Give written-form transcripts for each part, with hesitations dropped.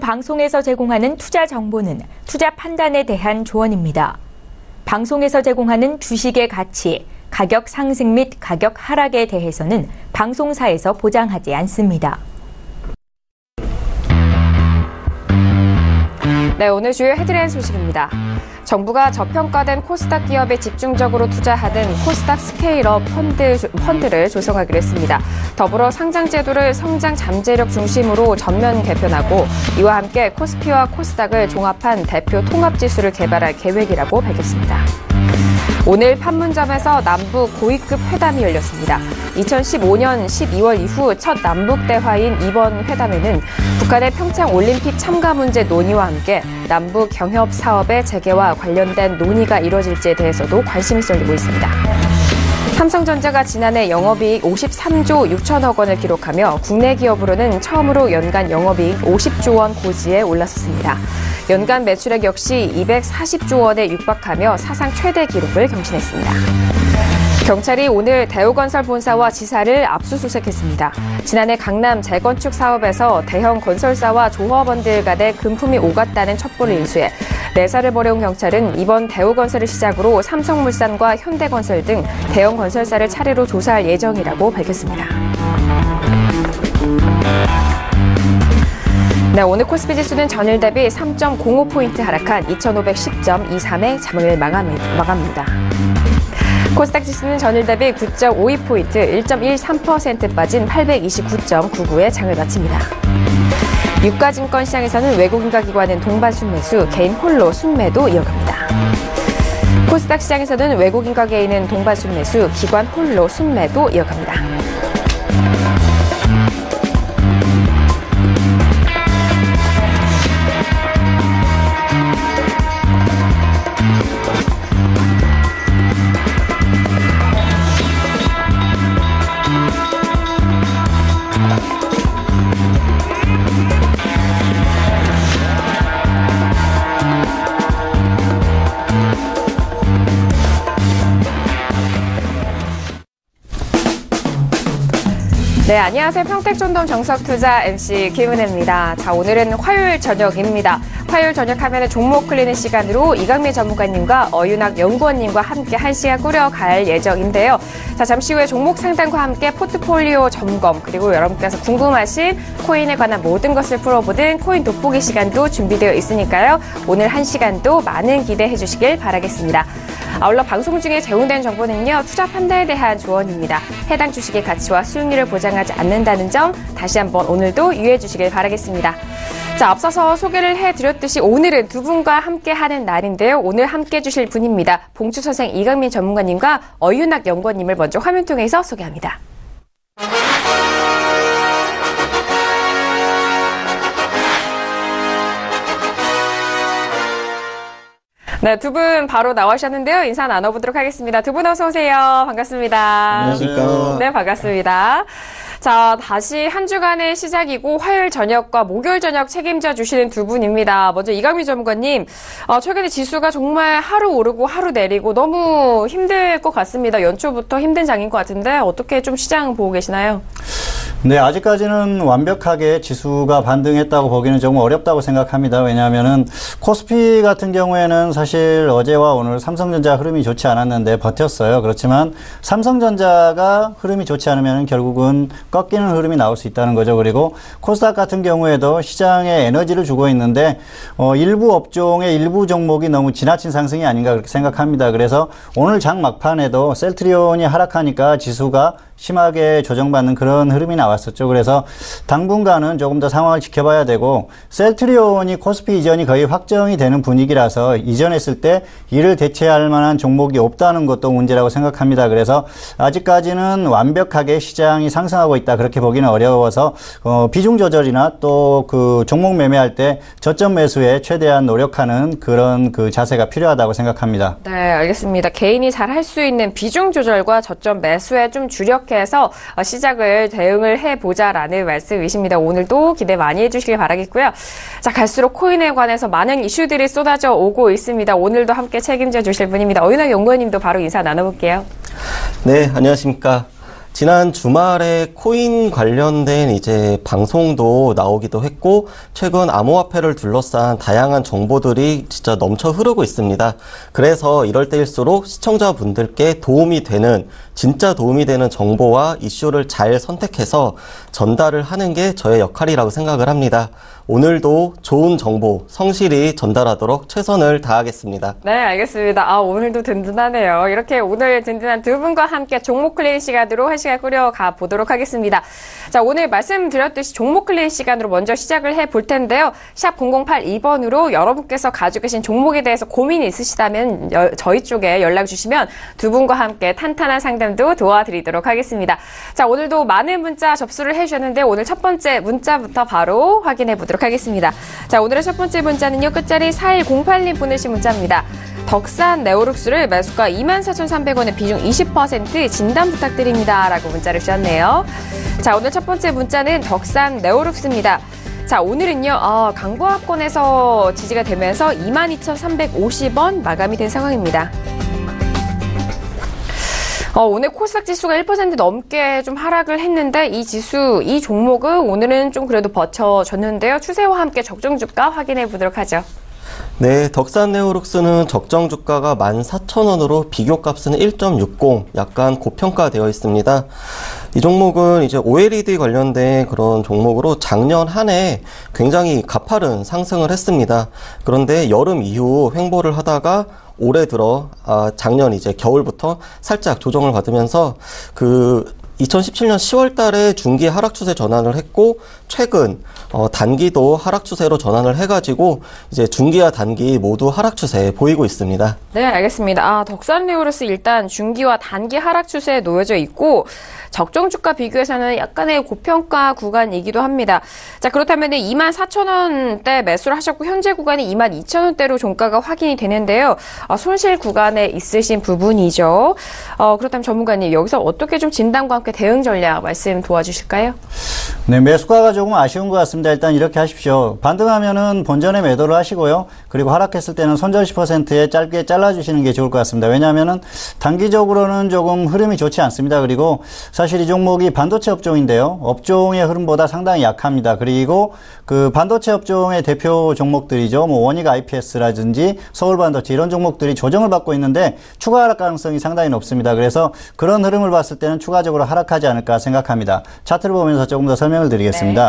방송에서 제공하는 투자 정보는 투자 판단에 대한 조언입니다. 방송에서 제공하는 주식의 가치, 가격 상승 및 가격 하락에 대해서는 방송사에서 보장하지 않습니다. 네, 오늘 주요 헤드라인 소식입니다. 정부가 저평가된 코스닥 기업에 집중적으로 투자하는 코스닥 스케일업 펀드를 조성하기로 했습니다. 더불어 상장 제도를 성장 잠재력 중심으로 전면 개편하고 이와 함께 코스피와 코스닥을 종합한 대표 통합지수를 개발할 계획이라고 밝혔습니다. 오늘 판문점에서 남북 고위급 회담이 열렸습니다. 2015년 12월 이후 첫 남북 대화인 이번 회담에는 북한의 평창 올림픽 참가 문제 논의와 함께 남북 경협 사업의 재개와 관련된 논의가 이뤄질지에 대해서도 관심이 쏠리고 있습니다. 삼성전자가 지난해 영업이익 53조 6천억 원을 기록하며 국내 기업으로는 처음으로 연간 영업이익 50조 원 고지에 올라섰습니다. 연간 매출액 역시 240조 원에 육박하며 사상 최대 기록을 경신했습니다. 경찰이 오늘 대우건설 본사와 지사를 압수수색했습니다. 지난해 강남 재건축 사업에서 대형 건설사와 조합원들 간에 금품이 오갔다는 첩보를 인수해 내사를 벌여온 경찰은 이번 대우건설을 시작으로 삼성물산과 현대건설 등 대형 건설사를 차례로 조사할 예정이라고 밝혔습니다. 네, 오늘 코스피 지수는 전일 대비 3.05포인트 하락한 2510.23에 장을 마감합니다. 코스닥 지수는 전일 대비 9.52포인트, 1.13% 빠진 829.99에 장을 마칩니다. 유가증권 시장에서는 외국인과 기관은 동반 순매수, 개인 홀로 순매도 이어갑니다. 코스닥 시장에서는 외국인과 개인은 동반 순매수, 기관 홀로 순매도 이어갑니다. 네, 안녕하세요. 평택촌동 정석투자 MC 김은혜입니다. 자, 오늘은 화요일 저녁입니다. 화요일 저녁 하면은 종목 클리는 시간으로 이강민 전문가님과 어윤학 연구원님과 함께 1시간 꾸려갈 예정인데요. 자, 잠시 후에 종목 상담과 함께 포트폴리오 점검, 그리고 여러분께서 궁금하신 코인에 관한 모든 것을 풀어보는 코인 돋보기 시간도 준비되어 있으니까요. 오늘 1시간도 많은 기대해 주시길 바라겠습니다. 아울러 방송 중에 제공된 정보는요, 투자 판단에 대한 조언입니다. 해당 주식의 가치와 수익률을 보장하지 않는다는 점 다시 한번 오늘도 유의해 주시길 바라겠습니다. 자, 앞서서 소개를 해드렸듯이 오늘은 두 분과 함께하는 날인데요. 오늘 함께해 주실 분입니다. 봉추서생 이강민 전문가님과 어윤학 연구원님을 먼저 화면 통해서 소개합니다. 네, 두 분 바로 나오셨는데요. 인사 나눠보도록 하겠습니다. 두 분 어서 오세요. 반갑습니다. 안녕하십니까. 네, 반갑습니다. 자, 다시 한 주간의 시작이고 화요일 저녁과 목요일 저녁 책임져 주시는 두 분입니다. 먼저 이강민 전문가님, 최근에 지수가 정말 하루 오르고 하루 내리고 너무 힘들 것 같습니다. 연초부터 힘든 장인 것 같은데 어떻게 좀 시장 보고 계시나요? 네, 아직까지는 완벽하게 지수가 반등했다고 보기는 조금 어렵다고 생각합니다. 왜냐하면은 코스피 같은 경우에는 사실 어제와 오늘 삼성전자 흐름이 좋지 않았는데 버텼어요. 그렇지만 삼성전자가 흐름이 좋지 않으면 결국은 꺾이는 흐름이 나올 수 있다는 거죠. 그리고 코스닥 같은 경우에도 시장에 에너지를 주고 있는데 일부 업종의 일부 종목이 너무 지나친 상승이 아닌가 그렇게 생각합니다. 그래서 오늘 장 막판에도 셀트리온이 하락하니까 지수가 심하게 조정받는 그런 흐름이 나왔었죠. 그래서 당분간은 조금 더 상황을 지켜봐야 되고, 셀트리온이 코스피 이전이 거의 확정이 되는 분위기라서 이전했을 때 이를 대체할 만한 종목이 없다는 것도 문제라고 생각합니다. 그래서 아직까지는 완벽하게 시장이 상승하고 있다 그렇게 보기는 어려워서 비중 조절이나 또 그 종목 매매할 때 저점 매수에 최대한 노력하는 그런 그 자세가 필요하다고 생각합니다. 네, 알겠습니다. 개인이 잘 할 수 있는 비중 조절과 저점 매수에 좀 주력해서 시작을 대응을 해보자라는 말씀이십니다. 오늘도 기대 많이 해주시길 바라겠고요. 자, 갈수록 코인에 관해서 많은 이슈들이 쏟아져 오고 있습니다. 오늘도 함께 책임져 주실 분입니다. 어윤학 연구원님도 바로 인사 나눠볼게요. 네, 안녕하십니까. 지난 주말에 코인 관련된 이제 방송도 나오기도 했고, 최근 암호화폐를 둘러싼 다양한 정보들이 진짜 넘쳐 흐르고 있습니다. 그래서 이럴 때일수록 시청자분들께 도움이 되는, 진짜 도움이 되는 정보와 이슈를 잘 선택해서 전달을 하는 게 저의 역할이라고 생각을 합니다. 오늘도 좋은 정보 성실히 전달하도록 최선을 다하겠습니다. 네, 알겠습니다. 오늘도 든든하네요. 이렇게 오늘 든든한 두 분과 함께 종목 클린 시간으로 한 시간 꾸려가 보도록 하겠습니다. 자, 오늘 말씀드렸듯이 종목 클린 시간으로 먼저 시작을 해볼 텐데요. 샵 0082번으로 여러분께서 가지고 계신 종목에 대해서 고민이 있으시다면 저희 쪽에 연락 주시면 두 분과 함께 탄탄한 상담도 도와드리도록 하겠습니다. 자, 오늘도 많은 문자 접수를 해주셨는데 오늘 첫 번째 문자부터 바로 확인해 보도록 하겠습니다. 자, 오늘의 첫 번째 문자는요. 끝자리 4108님 보내신 문자입니다. 덕산 네오룩스를 매수가 24,300원에 비중 20% 진단 부탁드립니다. 라고 문자를 주셨네요. 자, 오늘 첫 번째 문자는 덕산 네오룩스입니다. 자, 오늘은요, 강보합권에서 지지가 되면서 22,350원 마감이 된 상황입니다. 오늘 코스닥 지수가 1% 넘게 좀 하락을 했는데 이 지수, 이 종목은 오늘은 좀 그래도 버텨줬는데요. 추세와 함께 적정 주가 확인해 보도록 하죠. 네, 덕산 네오룩스는 적정 주가가 14,000원으로 비교값은 1.60, 약간 고평가되어 있습니다. 이 종목은 이제 OLED 관련된 그런 종목으로 작년 한 해 굉장히 가파른 상승을 했습니다. 그런데 여름 이후 횡보를 하다가 올해 들어 작년 이제 겨울부터 살짝 조정을 받으면서 2017년 10월 달에 중기 하락 추세 전환을 했고, 최근 단기도 하락 추세로 전환을 해가지고 이제 중기와 단기 모두 하락 추세 보이고 있습니다. 네, 알겠습니다. 덕산 네오룩스 일단 중기와 단기 하락 추세에 놓여져 있고 적정 주가 비교에서는 약간의 고평가 구간이기도 합니다. 자, 그렇다면 24,000원대 매수를 하셨고 현재 구간이 22,000원대로 종가가 확인이 되는데요. 손실 구간에 있으신 부분이죠. 그렇다면 전문가님 여기서 어떻게 좀 진단과 함께 대응 전략 말씀 도와주실까요? 네, 매수가가 조금 아쉬운 것 같습니다. 일단 이렇게 하십시오. 반등하면은 본전에 매도를 하시고요. 그리고 하락했을 때는 손절 10%에 짧게 잘라주시는 게 좋을 것 같습니다. 왜냐하면은 단기적으로는 조금 흐름이 좋지 않습니다. 그리고 사실 이 종목이 반도체 업종인데요. 업종의 흐름보다 상당히 약합니다. 그리고 그 반도체 업종의 대표 종목들이죠. 원익 IPS라든지 서울반도체 이런 종목들이 조정을 받고 있는데 추가 하락 가능성이 상당히 높습니다. 그래서 그런 흐름을 봤을 때는 추가적으로 하락하지 않을까 생각합니다. 차트를 보면서 조금 더 설명을 드리겠습니다. 네.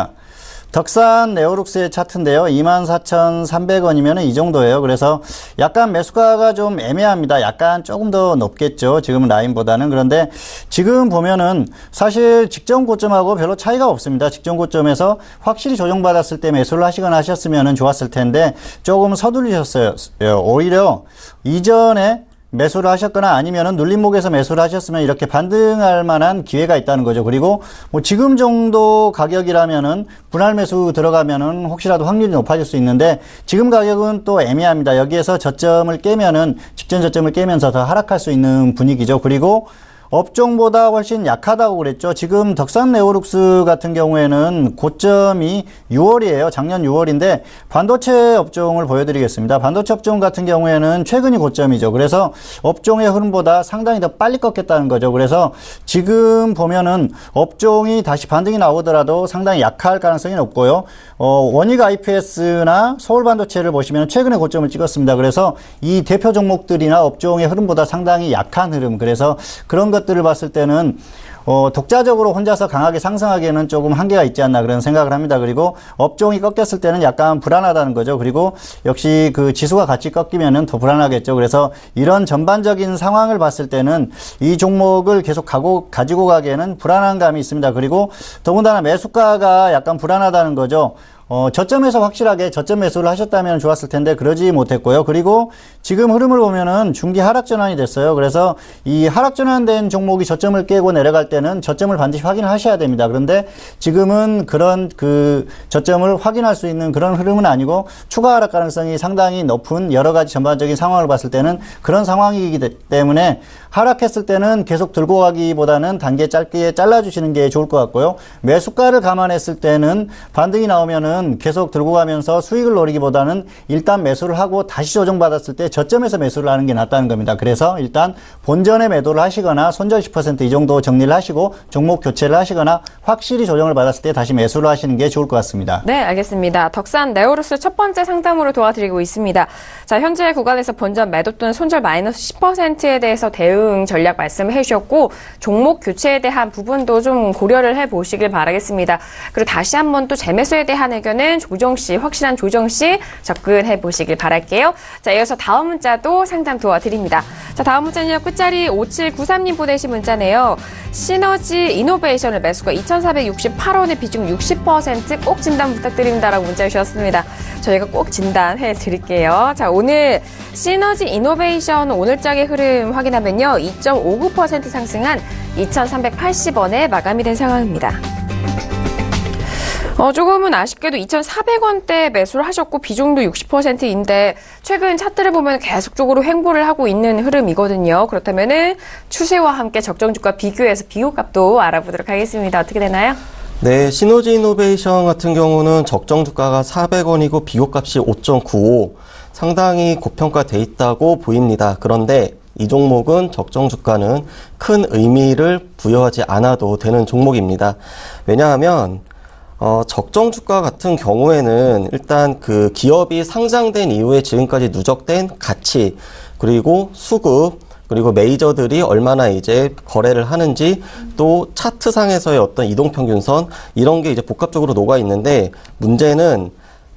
덕산 네오룩스의 차트인데요. 24,300원이면 이 정도예요. 그래서 약간 매수가가 좀 애매합니다. 약간 조금 더 높겠죠. 지금 라인보다는. 그런데 지금 보면은 사실 직전 고점하고 별로 차이가 없습니다. 직전 고점에서 확실히 조정받았을 때 매수를 하시거나 하셨으면 좋았을 텐데 조금 서둘리셨어요. 오히려 이전에 매수를 하셨거나 아니면은 눌림목에서 매수를 하셨으면 이렇게 반등할 만한 기회가 있다는 거죠. 그리고 뭐 지금 정도 가격이라면은 분할 매수 들어가면은 혹시라도 확률이 높아질 수 있는데 지금 가격은 또 애매합니다. 여기에서 저점을 깨면은 직전 저점을 깨면서 더 하락할 수 있는 분위기죠. 그리고 업종보다 훨씬 약하다고 그랬죠. 지금 덕산 네오룩스 같은 경우에는 고점이 6월이에요. 작년 6월인데 반도체 업종을 보여드리겠습니다. 반도체 업종 같은 경우에는 최근이 고점이죠. 그래서 업종의 흐름보다 상당히 더 빨리 꺾였다는 거죠. 그래서 지금 보면은 업종이 다시 반등이 나오더라도 상당히 약할 가능성이 높고요. 원익 IPS나 서울반도체를 보시면 최근에 고점을 찍었습니다. 그래서 이 대표 종목들이나 업종의 흐름보다 상당히 약한 흐름. 그래서 그런 것들을 봤을 때는 독자적으로 혼자서 강하게 상승하기에는 조금 한계가 있지 않나 그런 생각을 합니다. 그리고 업종이 꺾였을 때는 약간 불안하다는 거죠. 그리고 역시 그 지수가 같이 꺾이면은 더 불안하겠죠. 그래서 이런 전반적인 상황을 봤을 때는 이 종목을 계속 가지고 가기에는 불안한 감이 있습니다. 그리고 더군다나 매수가가 약간 불안하다는 거죠. 저점에서 확실하게 저점 매수를 하셨다면 좋았을 텐데 그러지 못했고요. 그리고 지금 흐름을 보면은 중기 하락 전환이 됐어요. 그래서 이 하락 전환된 종목이 저점을 깨고 내려갈 때는 저점을 반드시 확인하셔야 됩니다. 그런데 지금은 그런 그 저점을 확인할 수 있는 그런 흐름은 아니고 추가 하락 가능성이 상당히 높은 여러 가지 전반적인 상황을 봤을 때는 그런 상황이기 때문에 하락했을 때는 계속 들고 가기보다는 단계 짧게 잘라주시는 게 좋을 것 같고요. 매수가를 감안했을 때는 반등이 나오면은 보다는 계속 들고 가면서 수익을 노리기보다는 일단 매수를 하고 다시 조정받았을 때 저점에서 매수를 하는 게 낫다는 겁니다. 그래서 일단 본전에 매도를 하시거나 손절 10% 이 정도 정리를 하시고 종목 교체를 하시거나 확실히 조정을 받았을 때 다시 매수를 하시는 게 좋을 것 같습니다. 네, 알겠습니다. 덕산 네오룩스 첫 번째 상담으로 도와드리고 있습니다. 자, 현재 구간에서 본전 매도 또는 손절 마이너스 10%에 대해서 대응 전략 말씀해 주셨고 종목 교체에 대한 부분도 좀 고려를 해보시길 바라겠습니다. 그리고 다시 한번 또 재매수에 대한 의견은 조정시, 확실한 조정시 접근해 보시길 바랄게요. 자, 이어서 다음 문자도 상담 도와드립니다. 자, 다음 문자는요. 끝자리 5793님 보내신 문자네요. 시너지 이노베이션을 매수가 2,468원의 비중 60% 꼭 진단 부탁드립니다라고 문자 주셨습니다. 저희가 꼭 진단해 드릴게요. 자, 오늘 시너지 이노베이션 오늘장의 흐름 확인하면요. 2.59% 상승한 2,380원에 마감이 된 상황입니다. 조금은 아쉽게도 2,400원대 매수를 하셨고 비중도 60%인데 최근 차트를 보면 계속적으로 횡보를 하고 있는 흐름이거든요. 그렇다면은 추세와 함께 적정주가 비교해서 비교값도 알아보도록 하겠습니다. 어떻게 되나요? 네, 시너지 이노베이션 같은 경우는 적정 주가가 400원이고 비교값이 5.95, 상당히 고평가돼 있다고 보입니다. 그런데 이 종목은 적정 주가는 큰 의미를 부여하지 않아도 되는 종목입니다. 왜냐하면 적정 주가 같은 경우에는 일단 그 기업이 상장된 이후에 지금까지 누적된 가치, 그리고 수급, 그리고 메이저들이 얼마나 이제 거래를 하는지, 또 차트상에서의 어떤 이동평균선, 이런 게 이제 복합적으로 녹아 있는데, 문제는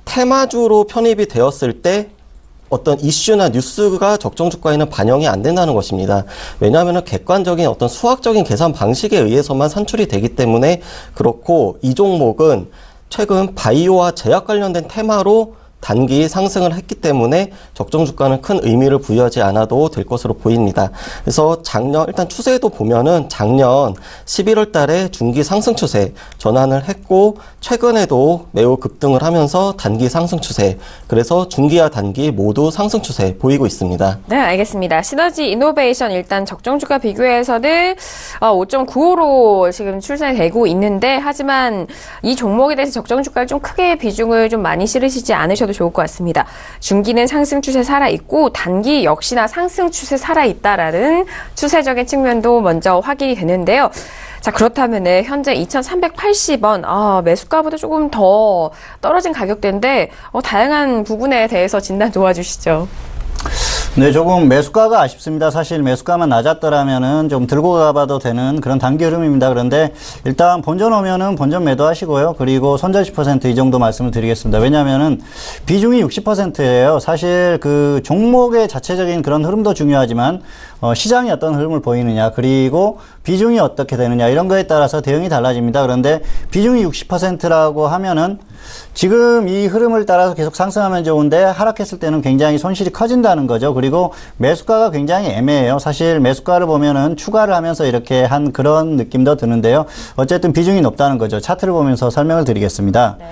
테마주로 편입이 되었을 때 어떤 이슈나 뉴스가 적정 주가에는 반영이 안 된다는 것입니다. 왜냐하면 객관적인 어떤 수학적인 계산 방식에 의해서만 산출이 되기 때문에 그렇고, 이 종목은 최근 바이오와 제약 관련된 테마로 단기 상승을 했기 때문에 적정 주가는 큰 의미를 부여하지 않아도 될 것으로 보입니다. 그래서 작년 일단 추세도 보면은 작년 11월 달에 중기 상승 추세 전환을 했고 최근에도 매우 급등을 하면서 단기 상승 추세, 그래서 중기와 단기 모두 상승 추세 보이고 있습니다. 네, 알겠습니다. 시너지 이노베이션 일단 적정 주가 비교에서는 5.95로 지금 출산이 되고 있는데, 하지만 이 종목에 대해서 적정 주가를 좀 크게 비중을 좀 많이 실으시지 않으셔도 좋을 것 같습니다. 중기는 상승 추세 살아있고 단기 역시나 상승 추세 살아있다라는 추세적인 측면도 먼저 확인이 되는데요. 자, 그렇다면 현재 2,380원, 매수가보다 조금 더 떨어진 가격대인데 다양한 부분에 대해서 진단 도와주시죠. 네, 조금 매수가가 아쉽습니다. 사실 매수가만 낮았더라면은 좀 들고 가봐도 되는 그런 단기 흐름입니다. 그런데 일단 본전 오면은 본전 매도하시고요. 그리고 손절 10% 이 정도 말씀을 드리겠습니다. 왜냐면은 비중이 60%예요. 사실 그 종목의 자체적인 그런 흐름도 중요하지만 시장이 어떤 흐름을 보이느냐, 그리고 비중이 어떻게 되느냐, 이런 거에 따라서 대응이 달라집니다. 그런데 비중이 60%라고 하면은 지금 이 흐름을 따라서 계속 상승하면 좋은데 하락했을 때는 굉장히 손실이 커진다는 거죠. 그리고 매수가가 굉장히 애매해요. 사실 매수가를 보면은 추가를 하면서 이렇게 한 그런 느낌도 드는데요. 어쨌든 비중이 높다는 거죠. 차트를 보면서 설명을 드리겠습니다. 네.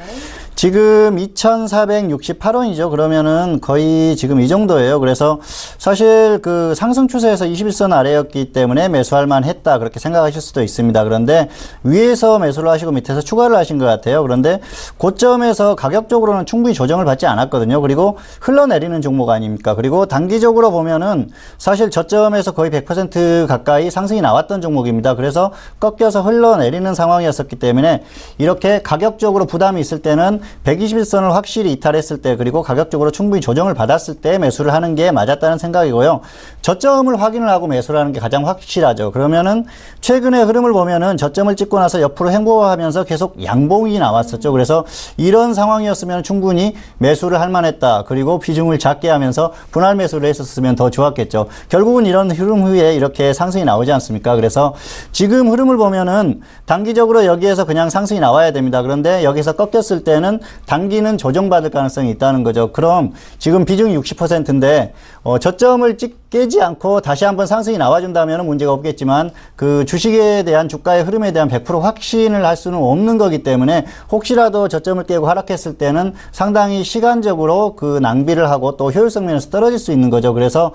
지금 2,468원이죠. 그러면은 거의 지금 이 정도예요. 그래서 사실 그 상승 추세에서 21선 아래였기 때문에 매수할 만했다, 그렇게 생각하실 수도 있습니다. 그런데 위에서 매수를 하시고 밑에서 추가를 하신 것 같아요. 그런데 고점에서 가격적으로는 충분히 조정을 받지 않았거든요. 그리고 흘러내리는 종목 아닙니까? 그리고 단기적으로 보면은 사실 저점에서 거의 100% 가까이 상승이 나왔던 종목입니다. 그래서 꺾여서 흘러내리는 상황이었기 때문에 이렇게 가격적으로 부담이 있을 때는 121선을 확실히 이탈했을 때, 그리고 가격적으로 충분히 조정을 받았을 때 매수를 하는 게 맞았다는 생각이고요. 저점을 확인을 하고 매수를 하는 게 가장 확실하죠. 그러면은 최근의 흐름을 보면은 저점을 찍고 나서 옆으로 횡보하면서 계속 양봉이 나왔었죠. 그래서 이런 상황이었으면 충분히 매수를 할 만했다. 그리고 비중을 작게 하면서 분할 매수를 했었으면 더 좋았겠죠. 결국은 이런 흐름 후에 이렇게 상승이 나오지 않습니까? 그래서 지금 흐름을 보면은 단기적으로 여기에서 그냥 상승이 나와야 됩니다. 그런데 여기서 꺾였을 때는 단기는 조정받을 가능성이 있다는 거죠. 그럼 지금 비중이 60%인데 저점을 깨지 않고 다시 한번 상승이 나와준다면 문제가 없겠지만 그 주식에 대한 주가의 흐름에 대한 100% 확신을 할 수는 없는 거기 때문에 혹시라도 저점을 깨고 하락했을 때는 상당히 시간적으로 그 낭비를 하고 또 효율성 면에서 떨어질 수 있는 거죠. 그래서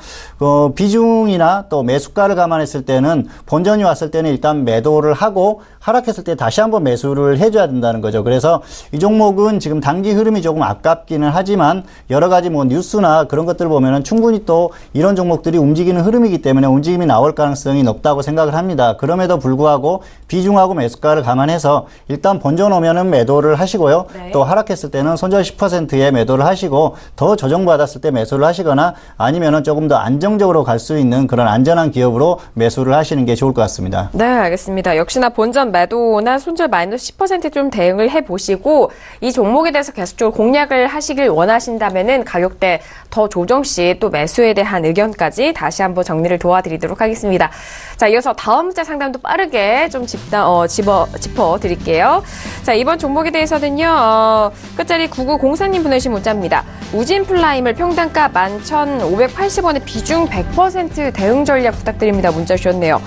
비중이나 또 매수가를 감안했을 때는 본전이 왔을 때는 일단 매도를 하고 하락했을 때 다시 한번 매수를 해줘야 된다는 거죠. 그래서 이 종목은 매수는 지금 단기 흐름이 조금 아깝기는 하지만 여러 가지 뭐 뉴스나 그런 것들 보면은 충분히 또 이런 종목들이 움직이는 흐름이기 때문에 움직임이 나올 가능성이 높다고 생각을 합니다. 그럼에도 불구하고 비중하고 매수가를 감안해서 일단 번져 놓으면은 매도를 하시고요. 네. 또 하락했을 때는 손절 10%에 매도를 하시고 더 조정받았을 때 매수를 하시거나 아니면은 조금 더 안정적으로 갈 수 있는 그런 안전한 기업으로 매수를 하시는 게 좋을 것 같습니다. 네, 알겠습니다. 역시나 본전 매도나 손절 마이너스 10% 좀 대응을 해보시고 이 종목에 대해서 계속적으로 공략을 하시길 원하신다면은 가격대 더 조정 시 또 매수에 대한 의견까지 다시 한번 정리를 도와드리도록 하겠습니다. 자, 이어서 다음 문자 상담도 빠르게 좀 짚어드릴게요. 자, 이번 종목에 대해서는요, 끝자리 9904님 보내신 문자입니다. 우진플라임을 평단가 11,580원에 비중 100% 대응 전략 부탁드립니다. 문자 주셨네요.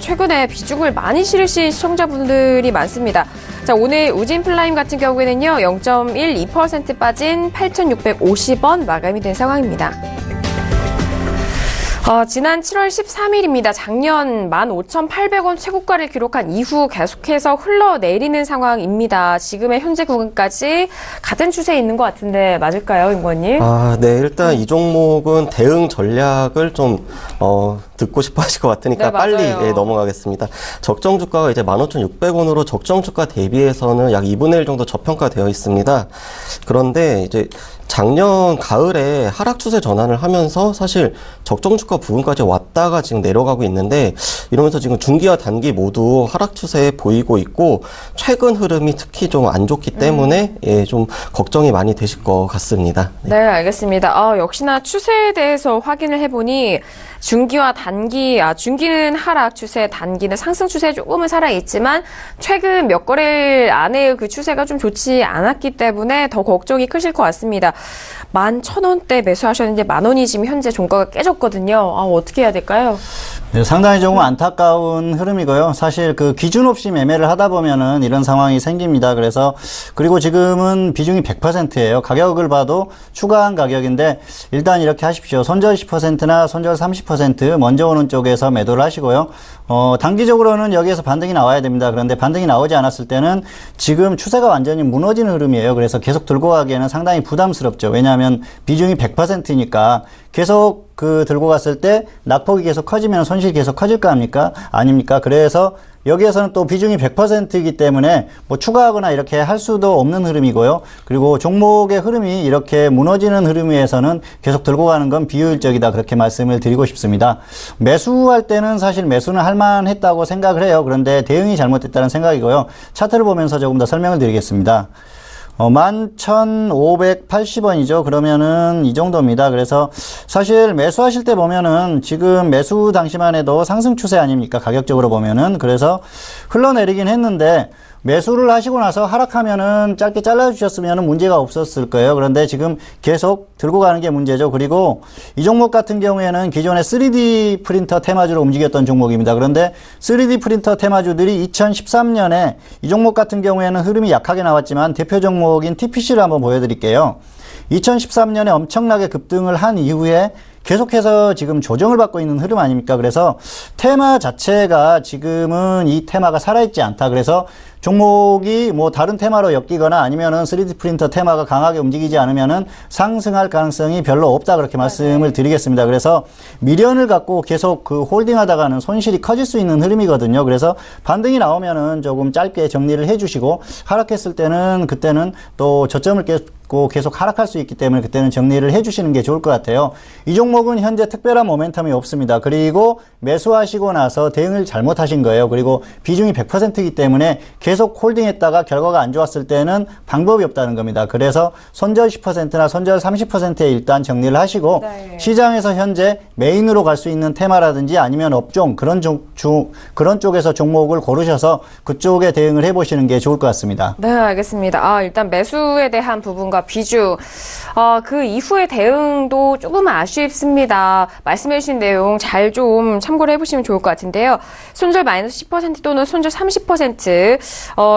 최근에 비중을 많이 실으신 시청자분들이 많습니다. 자, 오늘 우진플라임 같은 경우에는요, 0.12% 빠진 8,650원 마감이 된 상황입니다. 지난 7월 13일입니다. 작년 15,800원 최고가를 기록한 이후 계속해서 흘러내리는 상황입니다. 지금의 현재 구간까지 같은 추세에 있는 것 같은데 맞을까요, 임관님? 네. 일단 이 종목은 대응 전략을 좀 듣고 싶어 하실 것 같으니까 네, 빨리 넘어가겠습니다. 적정 주가가 이제 15,600원으로 적정 주가 대비해서는 약 2분의 1 정도 저평가되어 있습니다. 그런데 이제 작년 가을에 하락 추세 전환을 하면서 사실 적정 주가 부근까지 왔다가 지금 내려가고 있는데 이러면서 지금 중기와 단기 모두 하락 추세에 보이고 있고 최근 흐름이 특히 좀 안 좋기 때문에 좀 걱정이 많이 되실 것 같습니다. 네, 알겠습니다. 역시나 추세에 대해서 확인을 해보니 중기와 단기, 중기는 하락 추세, 단기는 상승 추세 조금은 살아있지만 최근 몇 거래일 안에 그 추세가 좀 좋지 않았기 때문에 더 걱정이 크실 것 같습니다. 11,000원대 매수하셨는데 10,000원이 지금 현재 종가가 깨졌거든요. 어떻게 해야 될까요? 네, 상당히 조금 안타까운 흐름이고요. 사실 그 기준 없이 매매를 하다 보면은 이런 상황이 생깁니다. 그리고 지금은 비중이 100%예요. 가격을 봐도 추가한 가격인데 일단 이렇게 하십시오. 손절 10%나 손절 30% 먼저 오는 쪽에서 매도를 하시고요. 단기적으로는 여기에서 반등이 나와야 됩니다. 그런데 반등이 나오지 않았을 때는 지금 추세가 완전히 무너지는 흐름이에요. 그래서 계속 들고 가기에는 상당히 부담스럽죠. 왜냐하면 비중이 100%니까 계속 들고 갔을 때 낙폭이 계속 커지면 손실이 계속 커질 거 아닙니까? 그래서 여기에서는 또 비중이 100%이기 때문에 뭐 추가하거나 이렇게 할 수도 없는 흐름이고요. 그리고 종목의 흐름이 이렇게 무너지는 흐름에서는 계속 들고 가는 건 비효율적이다. 그렇게 말씀을 드리고 싶습니다. 매수할 때는 사실 매수는 할 만했다고 생각을 해요. 그런데 대응이 잘못됐다는 생각이고요. 차트를 보면서 조금 더 설명을 드리겠습니다. 11,580원이죠. 그러면은 이 정도입니다. 그래서 사실 매수하실 때 보면은 지금 매수 당시만 해도 상승 추세 아닙니까? 가격적으로 보면은. 그래서 흘러내리긴 했는데 매수를 하시고 나서 하락하면은 짧게 잘라주셨으면 문제가 없었을 거예요. 그런데 지금 계속 들고 가는 게 문제죠. 그리고 이 종목 같은 경우에는 기존에 3D 프린터 테마주로 움직였던 종목입니다. 그런데 3D 프린터 테마주들이 2013년에 이 종목 같은 경우에는 흐름이 약하게 나왔지만 대표 종목인 TPC를 한번 보여드릴게요. 2013년에 엄청나게 급등을 한 이후에 계속해서 지금 조정을 받고 있는 흐름 아닙니까? 그래서 테마 자체가 지금은 이 테마가 살아있지 않다. 그래서 종목이 뭐 다른 테마로 엮이거나 아니면은 3D 프린터 테마가 강하게 움직이지 않으면은 상승할 가능성이 별로 없다. 그렇게 말씀을 드리겠습니다. 그래서 미련을 갖고 계속 홀딩 하다가는 손실이 커질 수 있는 흐름이거든요. 그래서 반등이 나오면은 조금 짧게 정리를 해주시고 하락했을 때는 그때는 또 저점을 계속 하락할 수 있기 때문에 그때는 정리를 해주시는 게 좋을 것 같아요. 이 종목은 현재 특별한 모멘텀이 없습니다. 그리고 매수하시고 나서 대응을 잘못하신 거예요. 그리고 비중이 100%이기 때문에 계속 홀딩했다가 결과가 안 좋았을 때는 방법이 없다는 겁니다. 그래서 손절 10%나 손절 30%에 일단 정리를 하시고 네. 시장에서 현재 메인으로 갈 수 있는 테마라든지 아니면 업종 그런 쪽에서 종목을 고르셔서 그쪽에 대응을 해보시는 게 좋을 것 같습니다. 네, 알겠습니다. 일단 매수에 대한 부분과 비중, 그 이후의 대응도 조금 아쉽습니다. 말씀해주신 내용 잘 좀 참고를 해보시면 좋을 것 같은데요. 손절 마이너스 10% 또는 손절 30%,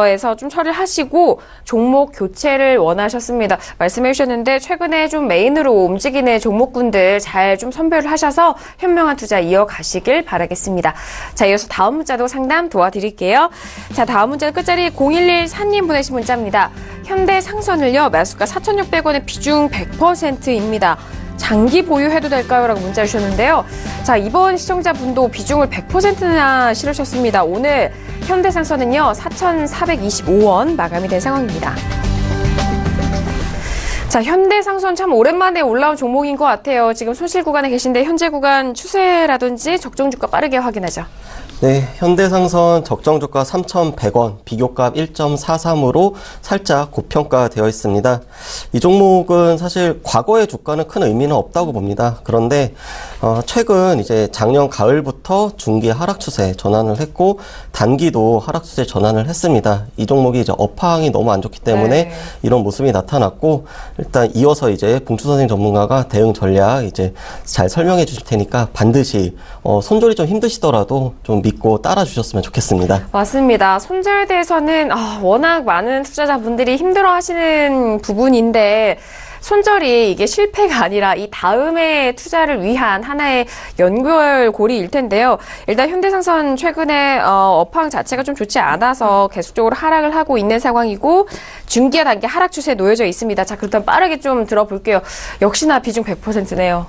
에서 좀 처리를 하시고 종목 교체를 원하셨습니다. 말씀해 주셨는데 최근에 좀 메인으로 움직이는 종목군들 잘 좀 선별을 하셔서 현명한 투자 이어가시길 바라겠습니다. 자, 이어서 다음 문자도 상담 도와드릴게요. 자, 다음 문자는 끝자리 0114님 보내신 문자입니다. 현대상선을요, 매수가 4,600원에 비중 100%입니다. 장기 보유해도 될까요? 라고 문자 주셨는데요. 자, 이번 시청자분도 비중을 100%나 실으셨습니다. 오늘 현대상선은요, 4,425원 마감이 된 상황입니다. 자, 현대상선 참 오랜만에 올라온 종목인 것 같아요. 지금 손실 구간에 계신데 현재 구간 추세라든지 적정 주가 빠르게 확인하죠. 네, 현대상선 적정주가 3,100원, 비교값 1.43으로 살짝 고평가되어 있습니다. 이 종목은 사실 과거의 주가는 큰 의미는 없다고 봅니다. 그런데 최근 이제 작년 가을부터 중기 하락 추세 전환을 했고 단기도 하락 추세 전환을 했습니다. 이 종목이 이제 업황이 너무 안 좋기 때문에 이런 모습이 나타났고, 일단 이어서 이제 봉추선생 전문가가 대응 전략 이제 잘 설명해 주실 테니까 반드시 손절이 좀 힘드시더라도 좀 믿고 따라주셨으면 좋겠습니다. 맞습니다. 손절대에서는 워낙 많은 투자자분들이 힘들어하시는 부분인데 손절이 이게 실패가 아니라 이 다음에 투자를 위한 하나의 연결고리일 텐데요. 일단 현대상선 최근에 업황 자체가 좀 좋지 않아서 계속적으로 하락을 하고 있는 상황이고 중기와 단기 하락 추세에 놓여져 있습니다. 자, 그렇다면 빠르게 좀 들어볼게요. 역시나 비중 100%네요.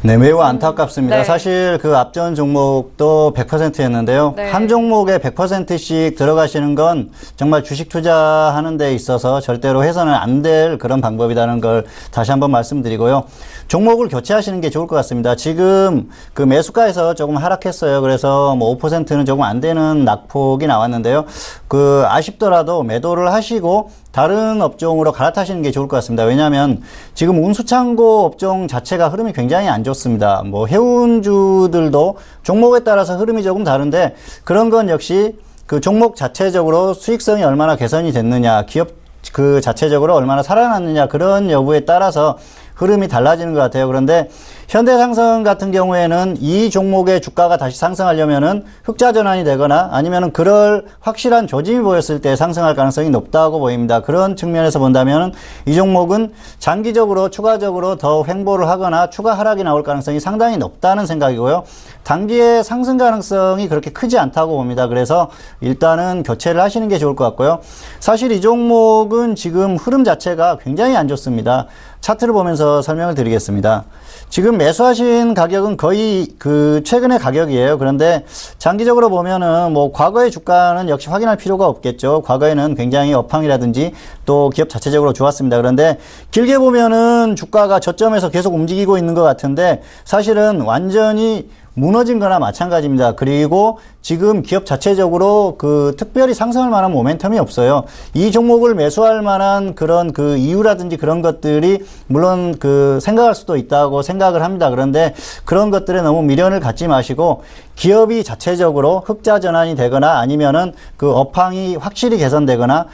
네, 매우 안타깝습니다. 네. 사실 그 앞전 종목도 100%였는데요. 네. 한 종목에 100%씩 들어가시는 건 정말 주식 투자하는 데 있어서 절대로 해서는 안 될 그런 방법이라는 걸 다시 한번 말씀드리고요. 종목을 교체하시는 게 좋을 것 같습니다. 지금 그 매수가에서 조금 하락했어요. 그래서 뭐 5%는 조금 안 되는 낙폭이 나왔는데요. 그 아쉽더라도 매도를 하시고 다른 업종으로 갈아타시는 게 좋을 것 같습니다. 왜냐하면 지금 운수창고 업종 자체가 흐름이 굉장히 안 좋습니다. 뭐 해운주들도 종목에 따라서 흐름이 조금 다른데 그런 건 역시 그 종목 자체적으로 수익성이 얼마나 개선이 됐느냐, 기업 그 자체적으로 얼마나 살아났느냐, 그런 여부에 따라서 흐름이 달라지는 것 같아요. 그런데 현대상선 같은 경우에는 이 종목의 주가가 다시 상승하려면은 흑자 전환이 되거나 아니면은 그럴 확실한 조짐이 보였을 때 상승할 가능성이 높다고 보입니다. 그런 측면에서 본다면은 이 종목은 장기적으로 추가적으로 더 횡보를 하거나 추가 하락이 나올 가능성이 상당히 높다는 생각이고요. 단기의 상승 가능성이 그렇게 크지 않다고 봅니다. 그래서 일단은 교체를 하시는 게 좋을 것 같고요. 사실 이 종목은 지금 흐름 자체가 굉장히 안 좋습니다. 차트를 보면서 설명을 드리겠습니다. 지금 매수하신 가격은 거의 그 최근의 가격이에요. 그런데 장기적으로 보면은 뭐 과거의 주가는 역시 확인할 필요가 없겠죠. 과거에는 굉장히 업황이라든지 또 기업 자체적으로 좋았습니다. 그런데 길게 보면은 주가가 저점에서 계속 움직이고 있는 것 같은데 사실은 완전히 무너진 거나 마찬가지입니다. 그리고 지금 기업 자체적으로 그 특별히 상승할 만한 모멘텀이 없어요. 이 종목을 매수할 만한 그런 그 이유라든지 그런 것들이 물론 그 생각할 수도 있다고 생각을 합니다. 그런데 그런 것들에 너무 미련을 갖지 마시고 기업이 자체적으로 흑자 전환이 되거나 아니면은 그 업황이 확실히 개선되거나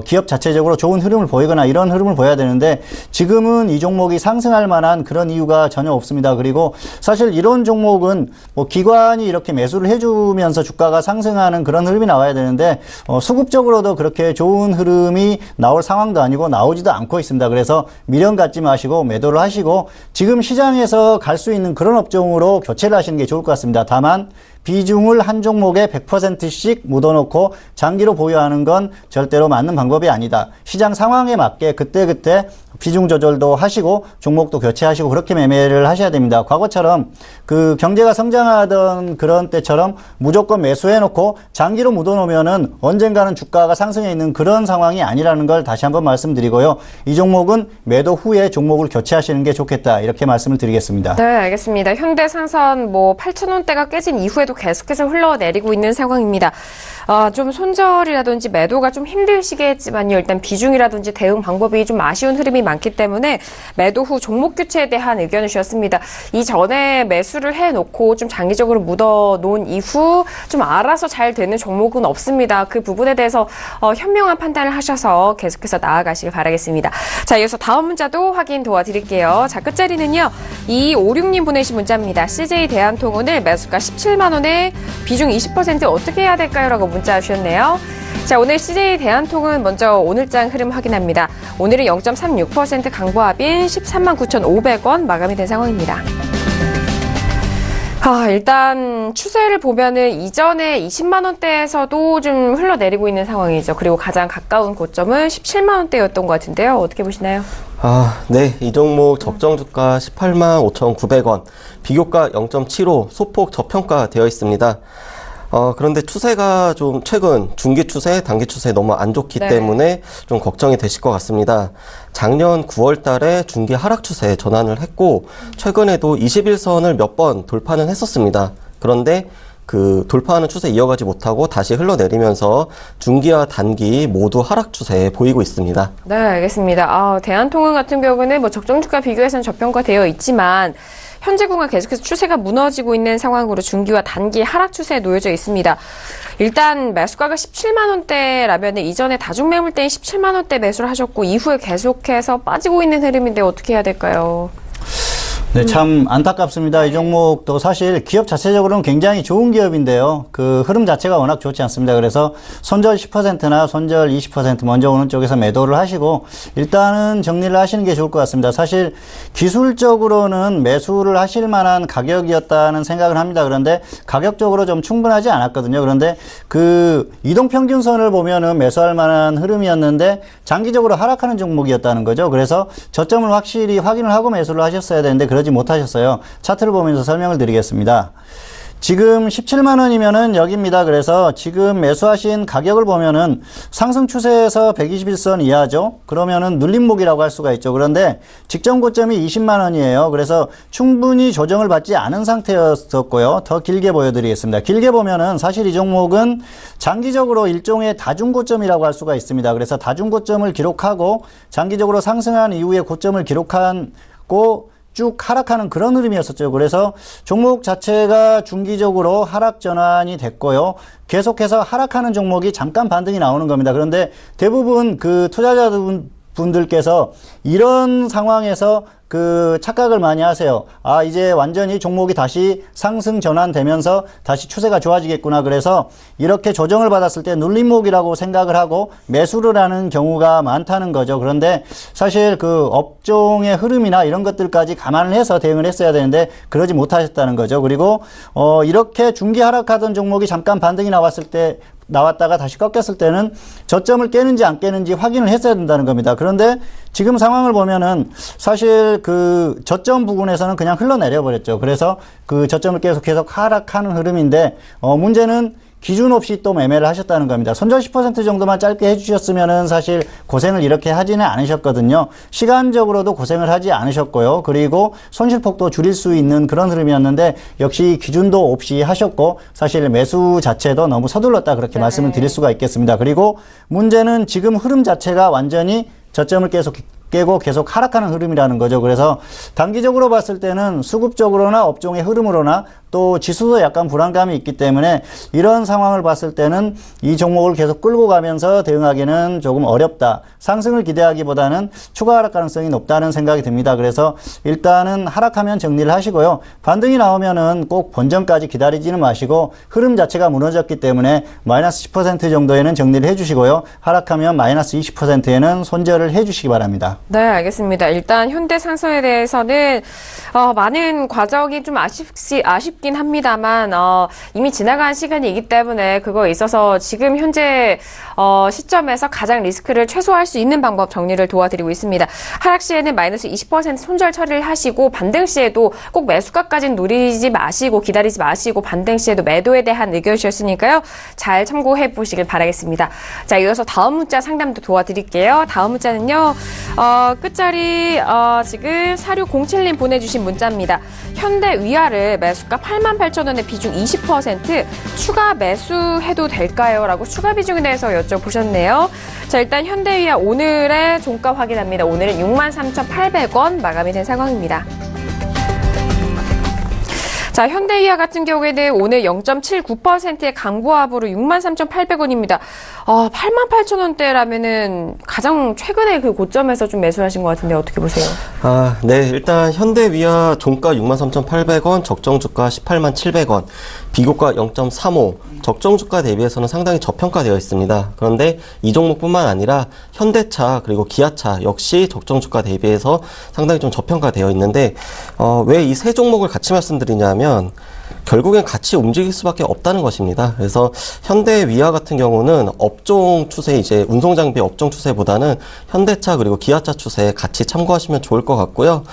기업 자체적으로 좋은 흐름을 보이거나 이런 흐름을 보여야 되는데 지금은 이 종목이 상승할 만한 그런 이유가 전혀 없습니다. 그리고 사실 이런 종목은 뭐 기관이 이렇게 매수를 해주면서 주가가 상승하는 그런 흐름이 나와야 되는데 수급적으로도 그렇게 좋은 흐름이 나올 상황도 아니고 나오지도 않고 있습니다. 그래서 미련 갖지 마시고 매도를 하시고 지금 시장에서 갈 수 있는 그런 업종으로 교체를 하시는 게 좋을 것 같습니다. 다만 비중을 한 종목에 100%씩 묻어놓고 장기로 보유하는 건 절대로 맞는 방법이 아니다. 시장 상황에 맞게 그때그때 비중 조절도 하시고 종목도 교체하시고 그렇게 매매를 하셔야 됩니다. 과거처럼 그 경제가 성장하던 그런 때처럼 무조건 매수해놓고 장기로 묻어놓으면은 언젠가는 주가가 상승해 있는 그런 상황이 아니라는 걸 다시 한번 말씀드리고요. 이 종목은 매도 후에 종목을 교체하시는 게 좋겠다. 이렇게 말씀을 드리겠습니다. 네, 알겠습니다. 현대상선 8,000원대가 깨진 이후에도 계속해서 흘러내리고 있는 상황입니다. 좀 손절이라든지 매도가 좀 힘드시겠지만요. 일단 비중이라든지 대응 방법이 좀 아쉬운 흐름이 많기 때문에 매도 후 종목 교체에 대한 의견을 주셨습니다. 이전에 매수를 해놓고 좀 장기적으로 묻어놓은 이후 좀 알아서 잘 되는 종목은 없습니다. 그 부분에 대해서 현명한 판단을 하셔서 계속해서 나아가시길 바라겠습니다. 자, 이어서 다음 문자도 확인 도와드릴게요. 자, 끝자리는요. 2256님 보내신 문자입니다. CJ 대한통운을 매수가 17만 원에 비중 20% 어떻게 해야 될까요? 라고 문자 주셨네요. 자, 오늘 CJ 대한통운 먼저 오늘장 흐름 확인합니다. 오늘은 0.36% 강보합인 13만 9,500원 마감이 된 상황입니다. 일단 추세를 보면은 이전에 20만 원대에서도 좀 흘러내리고 있는 상황이죠. 그리고 가장 가까운 고점은 17만 원대였던 것 같은데요. 어떻게 보시나요? 네. 이 종목 적정 주가 18만 5,900원, 비교가 0.75, 소폭 저평가되어 있습니다. 그런데 추세가 좀 최근 중기 추세, 단기 추세 너무 안 좋기 때문에 좀 걱정이 되실 것 같습니다. 작년 9월 달에 중기 하락 추세 전환을 했고, 최근에도 21선을 몇 번 돌파는 했었습니다. 그런데 그 돌파하는 추세 이어가지 못하고 다시 흘러내리면서 중기와 단기 모두 하락 추세 보이고 있습니다. 네, 알겠습니다. 대한통운 같은 경우는 뭐 적정 주가 비교해서는 저평가되어 있지만 현재 구간 계속해서 추세가 무너지고 있는 상황으로 중기와 단기 하락 추세에 놓여져 있습니다. 일단 매수가가 17만 원대라면 이전에 다중매물대인 17만 원대 매수를 하셨고 이후에 계속해서 빠지고 있는 흐름인데 어떻게 해야 될까요? 네, 참 안타깝습니다. 이 종목도 사실 기업 자체적으로는 굉장히 좋은 기업인데요. 그 흐름 자체가 워낙 좋지 않습니다. 그래서 손절 10%나 손절 20% 먼저 오는 쪽에서 매도를 하시고 일단은 정리를 하시는 게 좋을 것 같습니다. 사실 기술적으로는 매수를 하실 만한 가격이었다는 생각을 합니다. 그런데 가격적으로 좀 충분하지 않았거든요. 그런데 그 이동평균선을 보면은 매수할 만한 흐름이었는데 장기적으로 하락하는 종목이었다는 거죠. 그래서 저점을 확실히 확인을 하고 매수를 하셨어야 되는데 그러지 못하셨어요. 차트를 보면서 설명을 드리겠습니다. 지금 17만 원이면은 여기입니다. 그래서 지금 매수하신 가격을 보면은 상승 추세에서 121선 이하죠. 그러면은 눌림목이라고 할 수가 있죠. 그런데 직전 고점이 20만 원이에요. 그래서 충분히 조정을 받지 않은 상태였었고요. 더 길게 보여드리겠습니다. 길게 보면은 사실 이 종목은 장기적으로 일종의 다중고점이라고 할 수가 있습니다. 그래서 다중고점을 기록하고 장기적으로 상승한 이후에 고점을 기록하고 쭉 하락하는 그런 흐름이었었죠. 그래서 종목 자체가 중기적으로 하락 전환이 됐고요. 계속해서 하락하는 종목이 잠깐 반등이 나오는 겁니다. 그런데 대부분 그 투자자분들께서 이런 상황에서 그 착각을 많이 하세요. 이제 완전히 종목이 다시 상승 전환되면서 다시 추세가 좋아지겠구나. 그래서 이렇게 조정을 받았을 때 눌림목이라고 생각을 하고 매수를 하는 경우가 많다는 거죠. 그런데 사실 그 업종의 흐름이나 이런 것들까지 감안을 해서 대응을 했어야 되는데 그러지 못하셨다는 거죠. 그리고 이렇게 중기 하락하던 종목이 잠깐 반등이 나왔다가 다시 꺾였을 때는 저점을 깨는지 안 깨는지 확인을 했어야 된다는 겁니다. 그런데 지금 상황을 보면은 사실 그 저점 부분에서는 그냥 흘러내려 버렸죠. 그래서 그 저점을 계속 하락하는 흐름인데 문제는 기준 없이 또 매매를 하셨다는 겁니다. 손절 10% 정도만 짧게 해주셨으면은 사실 고생을 이렇게 하지는 않으셨거든요. 시간적으로도 고생을 하지 않으셨고요. 그리고 손실폭도 줄일 수 있는 그런 흐름이었는데 역시 기준도 없이 하셨고 사실 매수 자체도 너무 서둘렀다 그렇게 말씀을 드릴 수가 있겠습니다. 그리고 문제는 지금 흐름 자체가 완전히 저점을 깨고 계속 하락하는 흐름이라는 거죠. 그래서 단기적으로 봤을 때는 수급적으로나 업종의 흐름으로나 또 지수도 약간 불안감이 있기 때문에 이런 상황을 봤을 때는 이 종목을 계속 끌고 가면서 대응하기는 조금 어렵다. 상승을 기대하기보다는 추가 하락 가능성이 높다는 생각이 듭니다. 그래서 일단은 하락하면 정리를 하시고요. 반등이 나오면은 꼭 본전까지 기다리지는 마시고 흐름 자체가 무너졌기 때문에 마이너스 10% 정도에는 정리를 해주시고요. 하락하면 마이너스 20%에는 손절을 해주시기 바랍니다. 네, 알겠습니다. 일단 현대상선에 대해서는 많은 과정이 좀 아쉽긴 합니다만 이미 지나간 시간이기 때문에 그거에 있어서 지금 현재 시점에서 가장 리스크를 최소화할 수 있는 방법 정리를 도와드리고 있습니다. 하락 시에는 마이너스 20% 손절 처리를 하시고 반등 시에도 꼭 매수가까지는 노리지 마시고 기다리지 마시고 반등 시에도 매도에 대한 의견이셨으니까요. 잘 참고해 보시길 바라겠습니다. 자, 이어서 다음 문자 상담도 도와드릴게요. 다음 문자는요. 끝자리 지금 4607님 보내주신 문자입니다. 현대 위아를 매수가 88,000원에 비중 20% 추가 매수해도 될까요? 라고 추가 비중에 대해서 여쭤보셨네요. 자, 일단 현대 위아 오늘의 종가 확인합니다. 오늘은 63,800원 마감이 된 상황입니다. 자, 현대위아 같은 경우에는 오늘 0.79%의 강보합으로 63,800원입니다. 88,000원대라면은 가장 최근에 그 고점에서 좀 매수하신 것 같은데 어떻게 보세요? 네. 일단 현대위아 종가 63,800원, 적정 주가 187,000원, 비교가 0.35, 적정 주가 대비해서는 상당히 저평가되어 있습니다. 그런데 이 종목뿐만 아니라 현대차 그리고 기아차 역시 적정 주가 대비해서 상당히 좀 저평가되어 있는데 왜 이 세 종목을 같이 말씀드리냐면 결국엔 같이 움직일 수밖에 없다는 것입니다. 그래서 현대 위아 같은 경우는 업종 추세, 이제 운송장비 업종 추세보다는 현대차 그리고 기아차 추세 같이 참고하시면 좋을 것 같고요.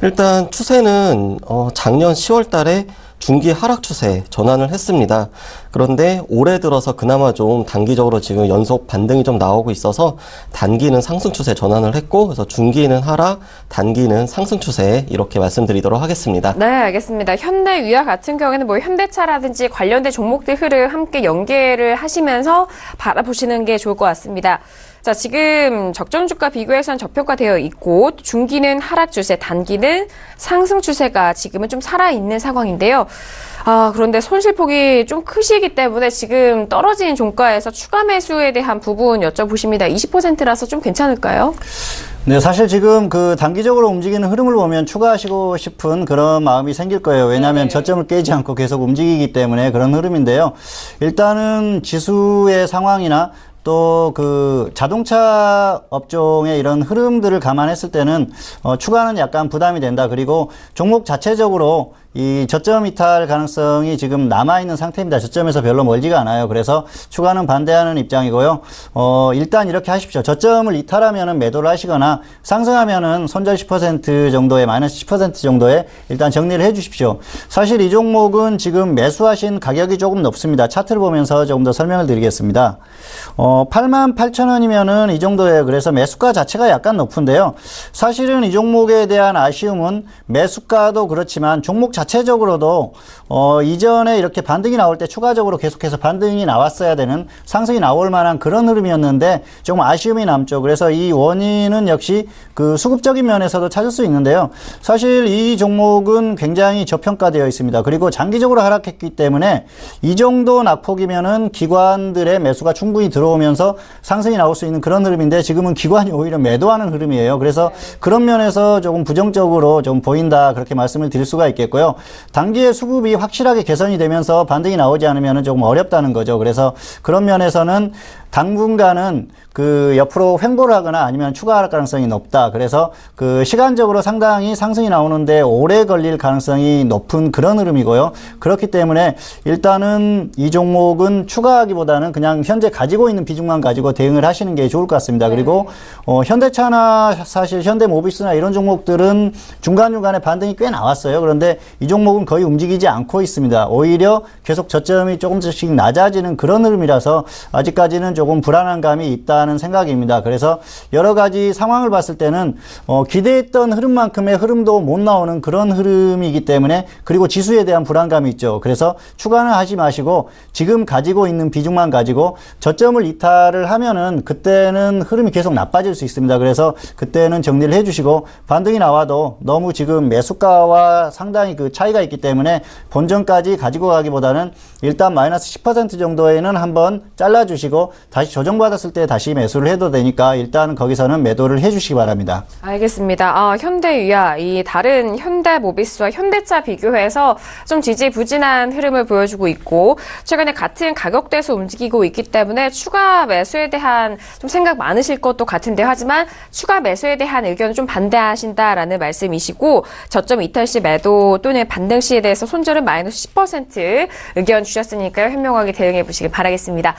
일단 추세는 작년 10월 달에 중기 하락 추세 전환을 했습니다. 그런데 올해 들어서 그나마 좀 단기적으로 지금 연속 반등이 좀 나오고 있어서 단기는 상승 추세 전환을 했고, 그래서 중기는 하락, 단기는 상승 추세 이렇게 말씀드리도록 하겠습니다. 네, 알겠습니다. 현대위아 같은 경우에는 뭐 현대차라든지 관련된 종목들 흐름 함께 연계를 하시면서 바라보시는 게 좋을 것 같습니다. 자, 지금 적정 주가 비교해서는 저평가되어 있고 중기는 하락 추세, 단기는 상승 추세가 지금은 좀 살아있는 상황인데요. 그런데 손실폭이 좀 크시기 때문에 지금 떨어진 종가에서 추가 매수에 대한 부분 여쭤보십니다. 20%라서 좀 괜찮을까요? 네, 사실 지금 그 단기적으로 움직이는 흐름을 보면 추가하시고 싶은 그런 마음이 생길 거예요. 왜냐하면 저점을 깨지 않고 계속 움직이기 때문에 그런 흐름인데요. 일단은 지수의 상황이나 또 그 자동차 업종의 이런 흐름들을 감안했을 때는 추가는 약간 부담이 된다. 그리고 종목 자체적으로 이 저점 이탈 가능성이 지금 남아있는 상태입니다. 저점에서 별로 멀지가 않아요. 그래서 추가는 반대하는 입장이고요. 일단 이렇게 하십시오. 저점을 이탈하면은 매도를 하시거나 상승하면은 손절 10% 정도의 마이너스 10% 정도의 일단 정리를 해 주십시오. 사실 이 종목은 지금 매수하신 가격이 조금 높습니다. 차트를 보면서 조금 더 설명을 드리겠습니다. 88,000원이면은 이 정도예요. 그래서 매수가 자체가 약간 높은데요. 사실은 이 종목에 대한 아쉬움은 매수가도 그렇지만 종목 자체적으로도 이전에 이렇게 반등이 나올 때 추가적으로 계속해서 반등이 나왔어야 되는, 상승이 나올 만한 그런 흐름이었는데 조금 아쉬움이 남죠. 그래서 이 원인은 역시 그 수급적인 면에서도 찾을 수 있는데요. 사실 이 종목은 굉장히 저평가되어 있습니다. 그리고 장기적으로 하락했기 때문에 이 정도 낙폭이면은 기관들의 매수가 충분히 들어오면서 상승이 나올 수 있는 그런 흐름인데 지금은 기관이 오히려 매도하는 흐름이에요. 그래서 그런 면에서 조금 부정적으로 좀 보인다, 그렇게 말씀을 드릴 수가 있겠고요. 단기의 수급이 확실하게 개선이 되면서 반등이 나오지 않으면 조금 어렵다는 거죠. 그래서 그런 면에서는 당분간은 그 옆으로 횡보를 하거나 아니면 추가 하락 가능성이 높다. 그래서 그 시간적으로 상당히 상승이 나오는데 오래 걸릴 가능성이 높은 그런 흐름이고요. 그렇기 때문에 일단은 이 종목은 추가하기보다는 그냥 현재 가지고 있는 비중만 가지고 대응을 하시는 게 좋을 것 같습니다. 그리고 현대차나 사실 현대모비스나 이런 종목들은 중간중간에 반등이 꽤 나왔어요. 그런데 이 종목은 거의 움직이지 않고 있습니다. 오히려 계속 저점이 조금씩 낮아지는 그런 흐름이라서 아직까지는 조금 불안한 감이 있다는 생각입니다. 그래서 여러 가지 상황을 봤을 때는 기대했던 흐름만큼의 흐름도 못 나오는 그런 흐름이기 때문에, 그리고 지수에 대한 불안감이 있죠. 그래서 추가는 하지 마시고 지금 가지고 있는 비중만 가지고 저점을 이탈을 하면은 그때는 흐름이 계속 나빠질 수 있습니다. 그래서 그때는 정리를 해주시고, 반등이 나와도 너무 지금 매수가와 상당히 그 차이가 있기 때문에 본전까지 가지고 가기보다는 일단 마이너스 10% 정도에는 한번 잘라주시고 다시 조정받았을 때 다시 매수를 해도 되니까 일단 거기서는 매도를 해주시기 바랍니다. 알겠습니다. 현대위아, 이 다른 현대모비스와 현대차 비교해서 좀 지지부진한 흐름을 보여주고 있고, 최근에 같은 가격대에서 움직이고 있기 때문에 추가 매수에 대한 좀 생각 많으실 것도 같은데, 하지만 추가 매수에 대한 의견은 좀 반대하신다라는 말씀이시고, 저점 이탈 시 매도 또는 반등 시에 대해서 손절은 마이너스 10% 의견 주셨으니까요. 현명하게 대응해 보시길 바라겠습니다.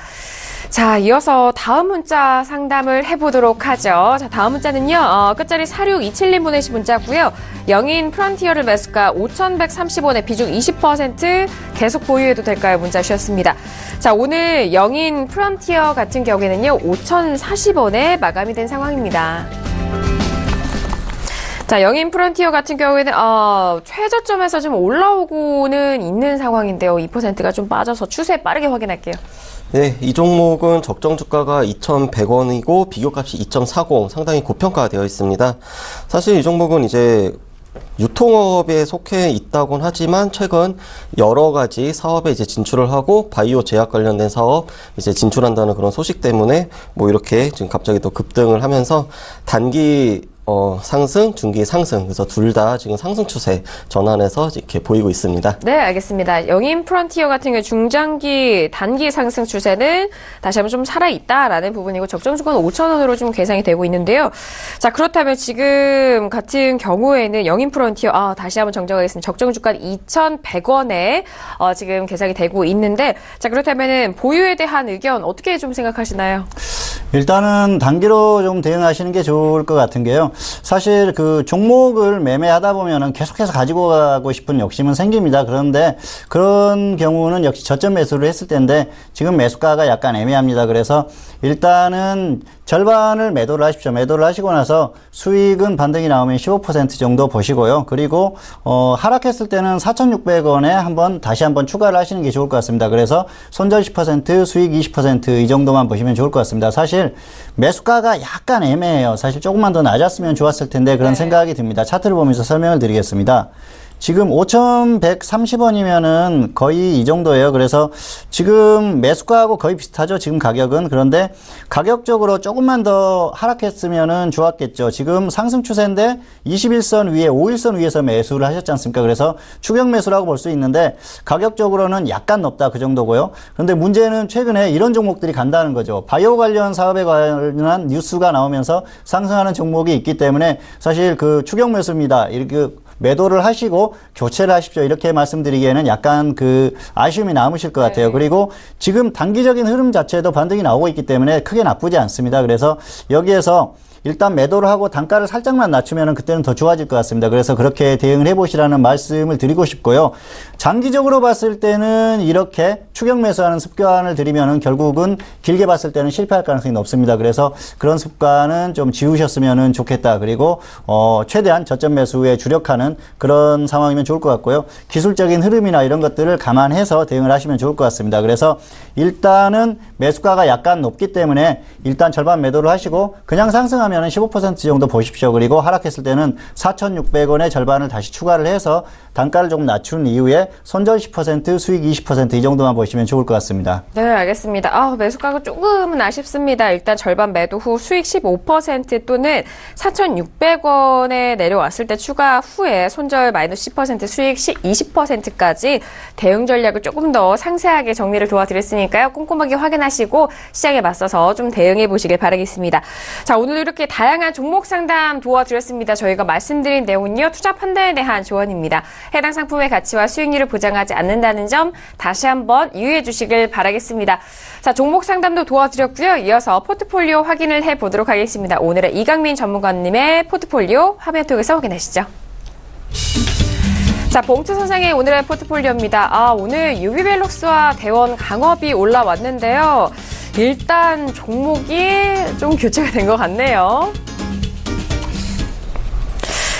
자, 이어서 다음 문자 상담을 해보도록 하죠. 자, 다음 문자는요, 끝자리 4627님 보내신 문자고요. 영인 프론티어를 매수가 5,130원에 비중 20% 계속 보유해도 될까요? 문자 주셨습니다. 자, 오늘 영인 프론티어 같은 경우에는요, 5,040원에 마감이 된 상황입니다. 자, 영인 프론티어 같은 경우에는 최저점에서 좀 올라오고는 있는 상황인데요. 2%가 좀 빠져서 추세 빠르게 확인할게요. 네, 이 종목은 적정 주가가 2,100원이고 비교값이 2.40, 상당히 고평가되어 있습니다. 사실 이 종목은 이제 유통업에 속해 있다곤 하지만 최근 여러 가지 사업에 이제 진출을 하고 바이오 제약 관련된 사업 이제 진출한다는 그런 소식 때문에 뭐 이렇게 지금 갑자기 또 급등을 하면서 단기 상승, 중기 상승. 그래서 둘 다 지금 상승 추세 전환해서 이렇게 보이고 있습니다. 네, 알겠습니다. 영인 프론티어 같은 경우 중장기, 단기 상승 추세는 다시 한번 좀 살아있다라는 부분이고 적정 주가는 5,000원으로 좀 계산이 되고 있는데요. 자, 그렇다면 지금 같은 경우에는 영인 프론티어, 다시 한번 정정하겠습니다. 적정 주가는 2,100원에 지금 계산이 되고 있는데, 자, 그렇다면은 보유에 대한 의견 어떻게 좀 생각하시나요? 일단은 단기로 좀 대응하시는 게 좋을 것 같은 게요. 사실 그 종목을 매매하다 보면은 계속해서 가지고 가고 싶은 욕심은 생깁니다. 그런데 그런 경우는 역시 저점 매수를 했을 텐데 지금 매수가가 약간 애매합니다. 그래서 일단은 절반을 매도를 하십시오. 매도를 하시고 나서 수익은 반등이 나오면 15% 정도 보시고요. 그리고 하락했을 때는 4,600원에 다시 한번 추가를 하시는 게 좋을 것 같습니다. 그래서 손절 10%, 수익 20% 이 정도만 보시면 좋을 것 같습니다. 사실 매수가가 약간 애매해요. 사실 조금만 더 낮았으면 좋았을 텐데 그런 생각이 듭니다. 차트를 보면서 설명을 드리겠습니다. 지금 5,130원이면은 거의 이 정도예요. 그래서 지금 매수가하고 거의 비슷하죠. 지금 가격은. 그런데 가격적으로 조금만 더 하락했으면은 좋았겠죠. 지금 상승 추세인데 21선 위에, 5일선 위에서 매수를 하셨지 않습니까? 그래서 추격 매수라고 볼 수 있는데 가격적으로는 약간 높다. 그 정도고요. 그런데 문제는 최근에 이런 종목들이 간다는 거죠. 바이오 관련 사업에 관련한 뉴스가 나오면서 상승하는 종목이 있기 때문에 사실 그 추격 매수입니다. 이렇게 매도를 하시고 교체를 하십시오. 이렇게 말씀드리기에는 약간 그 아쉬움이 남으실 것 같아요. 그리고 지금 단기적인 흐름 자체도 반등이 나오고 있기 때문에 크게 나쁘지 않습니다. 그래서 여기에서 일단 매도를 하고 단가를 살짝만 낮추면 그때는 더 좋아질 것 같습니다. 그래서 그렇게 대응을 해보시라는 말씀을 드리고 싶고요. 장기적으로 봤을 때는 이렇게 추격 매수하는 습관을 들이면 결국은 길게 봤을 때는 실패할 가능성이 높습니다. 그래서 그런 습관은 좀 지우셨으면 좋겠다. 그리고 최대한 저점 매수에 주력하는 그런 상황이면 좋을 것 같고요. 기술적인 흐름이나 이런 것들을 감안해서 대응을 하시면 좋을 것 같습니다. 그래서 일단은 매수가가 약간 높기 때문에 일단 절반 매도를 하시고 그냥 상승하면 15% 정도 보십시오. 그리고 하락했을 때는 4,600원의 절반을 다시 추가를 해서 단가를 조금 낮춘 이후에 손절 10%, 수익 20% 이 정도만 보시면 좋을 것 같습니다. 네, 알겠습니다. 매수가가 조금은 아쉽습니다. 일단 절반 매도 후 수익 15% 또는 4,600원에 내려왔을 때 추가 후에 손절 마이너스 10%, 수익 20%까지 대응 전략을 조금 더 상세하게 정리를 도와드렸으니까요. 꼼꼼하게 확인하시고 시장에 맞서서 좀 대응해 보시길 바라겠습니다. 자, 오늘 이렇게 다양한 종목 상담 도와드렸습니다. 저희가 말씀드린 내용은요, 투자 판단에 대한 조언입니다. 해당 상품의 가치와 수익률을 보장하지 않는다는 점 다시 한번 유의해 주시길 바라겠습니다. 자, 종목 상담도 도와드렸고요. 이어서 포트폴리오 확인을 해보도록 하겠습니다. 오늘의 이강민 전문가님의 포트폴리오 화면 통해서 확인하시죠. 자, 봉투 선생의 오늘의 포트폴리오입니다. 오늘 유비벨록스와 대원 강업이 올라왔는데요. 일단 종목이 좀 교체가 된 것 같네요.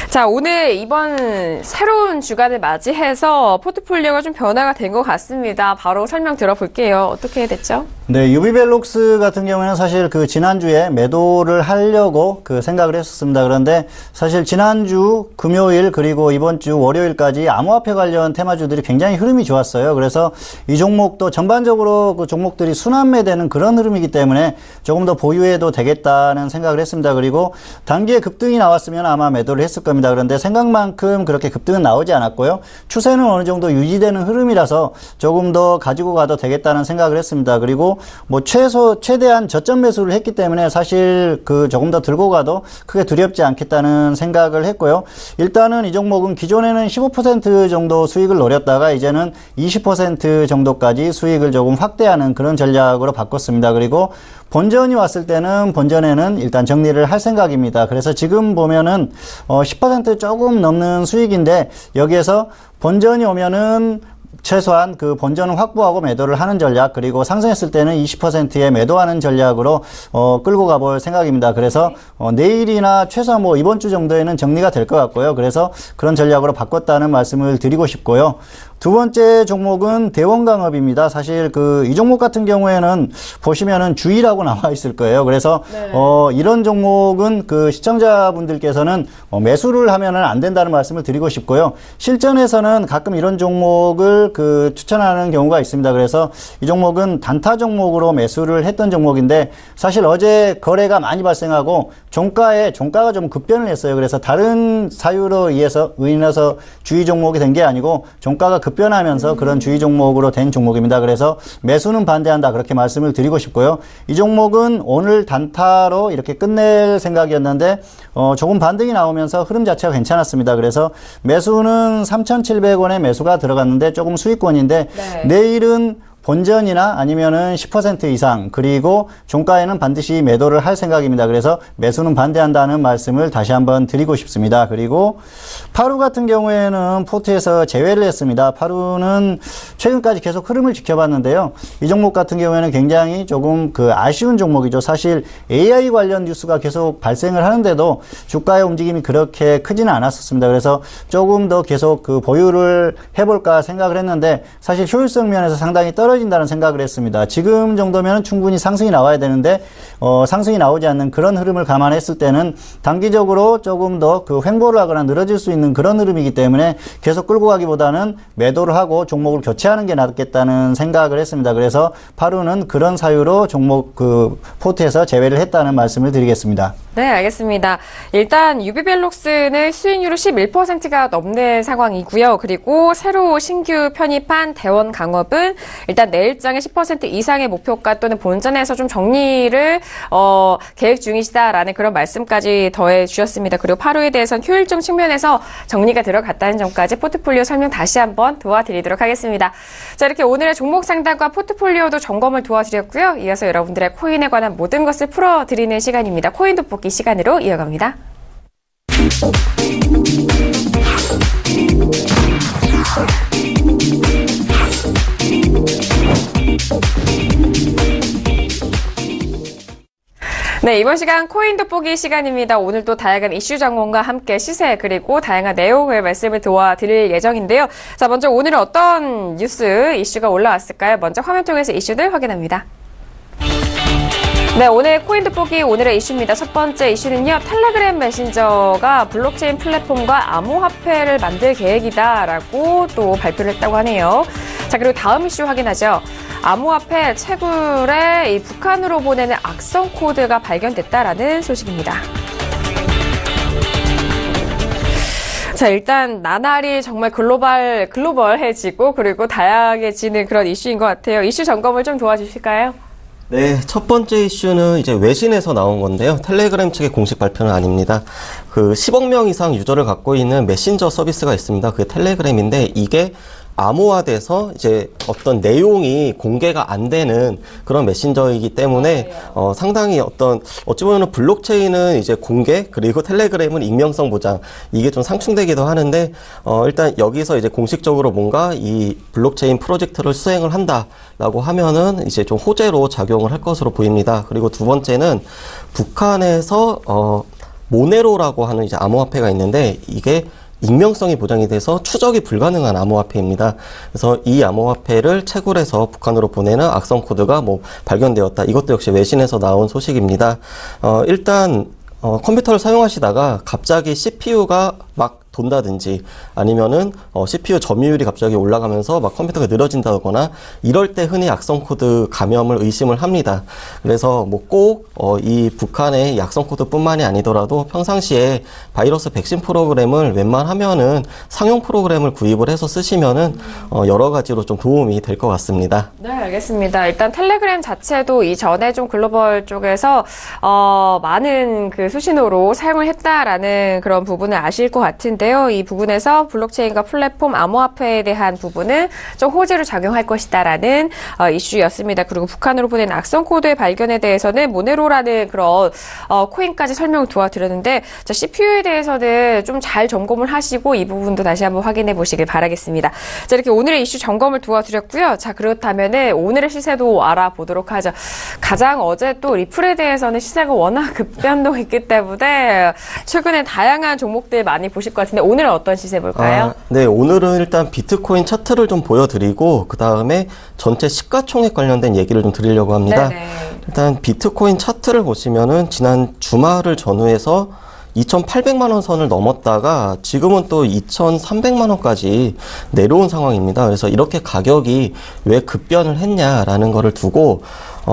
자, 오늘 이번 새로운 주간을 맞이해서 포트폴리오가 좀 변화가 된 것 같습니다. 바로 설명 들어볼게요. 어떻게 됐죠? 네, 유비벨록스 같은 경우에는 사실 그 지난주에 매도를 하려고 그 생각을 했었습니다. 그런데 사실 지난주 금요일 그리고 이번 주 월요일까지 암호화폐 관련 테마주들이 굉장히 흐름이 좋았어요. 그래서 이 종목도 전반적으로 그 종목들이 순환매되는 그런 흐름이기 때문에 조금 더 보유해도 되겠다는 생각을 했습니다. 그리고 단기에 급등이 나왔으면 아마 매도를 했을 겁니다. 그런데 생각만큼 그렇게 급등은 나오지 않았고요. 추세는 어느 정도 유지되는 흐름이라서 조금 더 가지고 가도 되겠다는 생각을 했습니다. 그리고 뭐 최대한 저점 매수를 했기 때문에 사실 그 조금 더 들고 가도 크게 두렵지 않겠다는 생각을 했고요. 일단은 이 종목은 기존에는 15% 정도 수익을 노렸다가 이제는 20% 정도까지 수익을 조금 확대하는 그런 전략으로 바꿨습니다. 그리고 본전이 왔을 때는 본전에는 일단 정리를 할 생각입니다. 그래서 지금 보면은 10% 조금 넘는 수익인데 여기에서 본전이 오면은 최소한 그 본전을 확보하고 매도를 하는 전략, 그리고 상승했을 때는 20%에 매도하는 전략으로 끌고 가볼 생각입니다. 그래서 내일이나 최소한 뭐 이번 주 정도에는 정리가 될 것 같고요. 그래서 그런 전략으로 바꿨다는 말씀을 드리고 싶고요. 두 번째 종목은 대원강업입니다. 사실 이 종목 같은 경우에는 보시면은 주의라고 나와 있을 거예요. 그래서 네. 이런 종목은 그 시청자분들께서는 매수를 하면은 안 된다는 말씀을 드리고 싶고요. 실전에서는 가끔 이런 종목을 추천하는 경우가 있습니다. 그래서 이 종목은 단타 종목으로 매수를 했던 종목인데 사실 어제 거래가 많이 발생하고 종가가 좀 급변을 했어요. 그래서 다른 사유로 인해서 주의 종목이 된 게 아니고 종가가 급변하면서 그런 주의 종목으로 된 종목입니다. 그래서 매수는 반대한다 그렇게 말씀을 드리고 싶고요. 이 종목은 오늘 단타로 이렇게 끝낼 생각이었는데 조금 반등이 나오면서 흐름 자체가 괜찮았습니다. 그래서 매수는 3,700원에 매수가 들어갔는데 조금 수익권인데 네. 내일은 본전이나 아니면은 10% 이상 그리고 종가에는 반드시 매도를 할 생각입니다. 그래서 매수는 반대한다는 말씀을 다시 한번 드리고 싶습니다. 그리고 파루 같은 경우에는 포트에서 제외를 했습니다. 파루는 최근까지 계속 흐름을 지켜봤는데요. 이 종목 같은 경우에는 굉장히 조금 아쉬운 종목이죠. 사실 AI 관련 뉴스가 계속 발생을 하는데도 주가의 움직임이 그렇게 크지는 않았었습니다. 그래서 조금 더 계속 보유를 해볼까 생각을 했는데 사실 효율성 면에서 상당히 떨어진다는 생각을 했습니다. 지금 정도면 충분히 상승이 나와야 되는데 상승이 나오지 않는 그런 흐름을 감안했을 때는 단기적으로 조금 더 횡보를 하거나 늘어질 수 있는 그런 흐름이기 때문에 계속 끌고 가기보다는 매도를 하고 종목을 교체하는 게 낫겠다는 생각을 했습니다. 그래서 파루는 그런 사유로 종목 포트에서 제외를 했다는 말씀을 드리겠습니다. 네, 알겠습니다. 일단 유비벨록스는 수익률이 11%가 넘는 상황이고요. 그리고 새로 신규 편입한 대원강업은 일단 내일장의 10% 이상의 목표가 또는 본전에서 좀 정리를 계획 중이시다라는 그런 말씀까지 더해 주셨습니다. 그리고 파루에 대해서는 효율적 측면에서 정리가 들어갔다는 점까지 포트폴리오 설명 다시 한번 도와드리도록 하겠습니다. 자, 이렇게 오늘의 종목 상담과 포트폴리오도 점검을 도와드렸고요. 이어서 여러분들의 코인에 관한 모든 것을 풀어드리는 시간입니다. 코인 돋보기 시간으로 이어갑니다. 네, 이번 시간 코인 돋보기 시간입니다. 오늘도 다양한 이슈 전문과 함께 시세 그리고 다양한 내용을 말씀을 도와드릴 예정인데요. 자, 먼저 오늘은 어떤 뉴스 이슈가 올라왔을까요? 먼저 화면 통해서 이슈들 확인합니다. 네, 오늘 코인 돋보기 오늘의 이슈입니다. 첫 번째 이슈는요. 텔레그램 메신저가 블록체인 플랫폼과 암호화폐를 만들 계획이다라고 또 발표를 했다고 하네요. 자, 그리고 다음 이슈 확인하죠. 암호화폐 채굴에 이 북한으로 보내는 악성 코드가 발견됐다라는 소식입니다. 자, 일단 나날이 정말 글로벌해지고 그리고 다양해지는 그런 이슈인 것 같아요. 이슈 점검을 좀 도와주실까요? 네, 첫 번째 이슈는 이제 외신에서 나온 건데요. 텔레그램 측의 공식 발표는 아닙니다. 10억 명 이상 유저를 갖고 있는 메신저 서비스가 있습니다. 그게 텔레그램인데 이게 암호화돼서 이제 어떤 내용이 공개가 안 되는 그런 메신저이기 때문에 상당히 어찌 보면 블록체인은 이제 공개 그리고 텔레그램은 익명성 보장 이게 좀 상충되기도 하는데 일단 여기서 이제 공식적으로 뭔가 이 블록체인 프로젝트를 수행을 한다라고 하면은 이제 좀 호재로 작용을 할 것으로 보입니다. 그리고 두 번째는 북한에서 모네로라고 하는 이제 암호화폐가 있는데 이게 익명성이 보장이 돼서 추적이 불가능한 암호화폐입니다. 그래서 이 암호화폐를 채굴해서 북한으로 보내는 악성 코드가 발견되었다. 이것도 역시 외신에서 나온 소식입니다. 일단 컴퓨터를 사용하시다가 갑자기 CPU가 막 돈다든지 아니면은 CPU 점유율이 갑자기 올라가면서 막 컴퓨터가 느려진다거나 이럴 때 흔히 악성 코드 감염을 의심을 합니다. 그래서 꼭 이 북한의 악성 코드뿐만이 아니더라도 평상시에 바이러스 백신 프로그램을 웬만하면은 상용 프로그램을 구입을 해서 쓰시면은 여러 가지로 좀 도움이 될 것 같습니다. 네, 알겠습니다. 일단 텔레그램 자체도 이전에 좀 글로벌 쪽에서 많은 수신호로 사용을 했다라는 그런 부분을 아실 것 같은데요. 이 부분에서 블록체인과 플랫폼 암호화폐에 대한 부분은 좀 호재로 작용할 것이다라는 이슈였습니다. 그리고 북한으로 보낸 악성 코드의 발견에 대해서는 모네로라는 그런 코인까지 설명을 도와드렸는데 자, CPU에 대해서는 좀 잘 점검을 하시고 이 부분도 다시 한번 확인해 보시길 바라겠습니다. 자, 이렇게 오늘의 이슈 점검을 도와드렸고요. 자, 그렇다면은 오늘의 시세도 알아보도록 하죠. 가장 어제 또 리플에 대해서는 시세가 워낙 급변동이 있기 때문에 최근에 다양한 종목들 많이 보실 것 같은데 오늘은 어떤 시세 볼까요? 네, 오늘은 일단 비트코인 차트를 좀 보여드리고 그 다음에 전체 시가총액 관련된 얘기를 좀 드리려고 합니다. 네네. 일단 비트코인 차트를 보시면은 지난 주말을 전후해서 2,800만 원 선을 넘었다가 지금은 또 2,300만 원까지 내려온 상황입니다. 그래서 이렇게 가격이 왜 급변을 했냐라는 거를 두고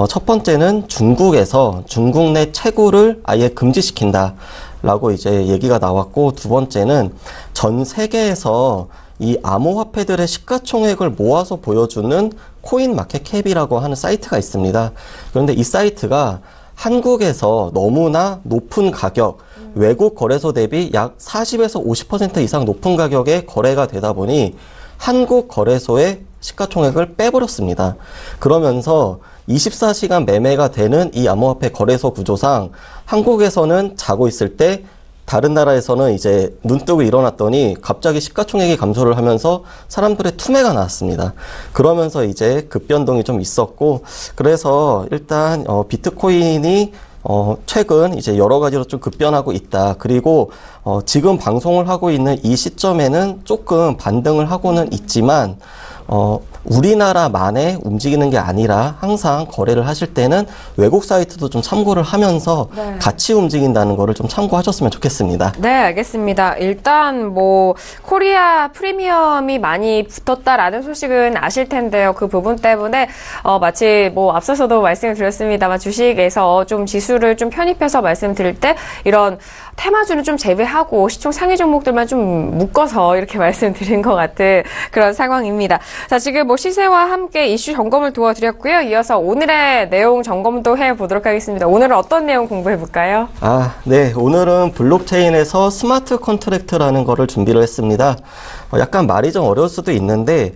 첫 번째는 중국에서 중국 내 채굴을 아예 금지시킨다 라고 이제 얘기가 나왔고, 두 번째는 전 세계에서 이 암호화폐들의 시가총액을 모아서 보여주는 코인마켓캡이라고 하는 사이트가 있습니다. 그런데 이 사이트가 한국에서 너무나 높은 가격, 외국 거래소 대비 약 40에서 50% 이상 높은 가격에 거래가 되다 보니 한국 거래소의 시가총액을 빼버렸습니다. 그러면서 24시간 매매가 되는 이 암호화폐 거래소 구조상 한국에서는 자고 있을 때 다른 나라에서는 이제 눈 뜨고 일어났더니 갑자기 시가총액이 감소를 하면서 사람들의 투매가 나왔습니다. 그러면서 이제 급변동이 좀 있었고, 그래서 일단 비트코인이 최근 이제 여러 가지로 좀 급변하고 있다. 그리고 지금 방송을 하고 있는 이 시점에는 조금 반등을 하고는 있지만 우리나라만에 움직이는 게 아니라 항상 거래를 하실 때는 외국 사이트도 좀 참고를 하면서 네. 같이 움직인다는 거를 좀 참고하셨으면 좋겠습니다. 네, 알겠습니다. 일단 뭐 코리아 프리미엄이 많이 붙었다라는 소식은 아실 텐데요. 그 부분 때문에 마치 뭐 앞서서도 말씀을 드렸습니다만 주식에서 좀 지수를 좀 편입해서 말씀드릴 때 이런 테마주는 좀 제외하고 시총 상위 종목들만 좀 묶어서 이렇게 말씀드린 것 같은 그런 상황입니다. 자, 지금 뭐 시세와 함께 이슈 점검을 도와드렸고요. 이어서 오늘의 내용 점검도 해보도록 하겠습니다. 오늘은 어떤 내용 공부해볼까요? 네. 오늘은 블록체인에서 스마트 컨트랙트라는 거를 준비를 했습니다. 약간 말이 좀 어려울 수도 있는데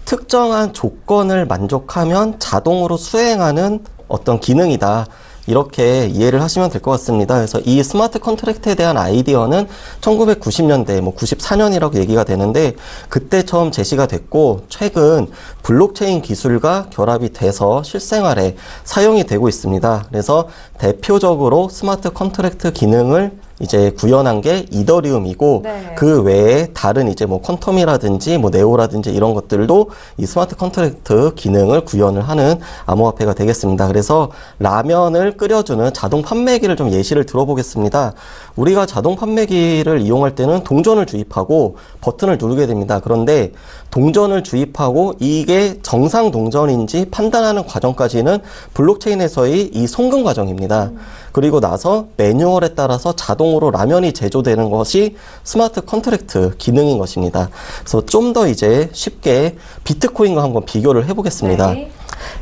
특정한 조건을 만족하면 자동으로 수행하는 어떤 기능이다. 이렇게 이해를 하시면 될 것 같습니다. 그래서 이 스마트 컨트랙트에 대한 아이디어는 1990년대, 94년이라고 얘기가 되는데 그때 처음 제시가 됐고 최근 블록체인 기술과 결합이 돼서 실생활에 사용이 되고 있습니다. 그래서 대표적으로 스마트 컨트랙트 기능을 이제 구현한 게 이더리움이고 네. 그 외에 다른 이제 뭐 퀀텀이라든지 뭐 네오라든지 이런 것들도 이 스마트 컨트랙트 기능을 구현을 하는 암호화폐가 되겠습니다. 그래서 라면을 끓여주는 자동 판매기를 좀 예시를 들어보겠습니다. 우리가 자동 판매기를 이용할 때는 동전을 주입하고 버튼을 누르게 됩니다. 그런데 동전을 주입하고 이게 정상 동전인지 판단하는 과정까지는 블록체인에서의 이 송금 과정입니다. 그리고 나서 매뉴얼에 따라서 자동으로 라면이 제조되는 것이 스마트 컨트랙트 기능인 것입니다. 그래서 좀 더 이제 쉽게 비트코인과 한번 비교를 해보겠습니다. 네.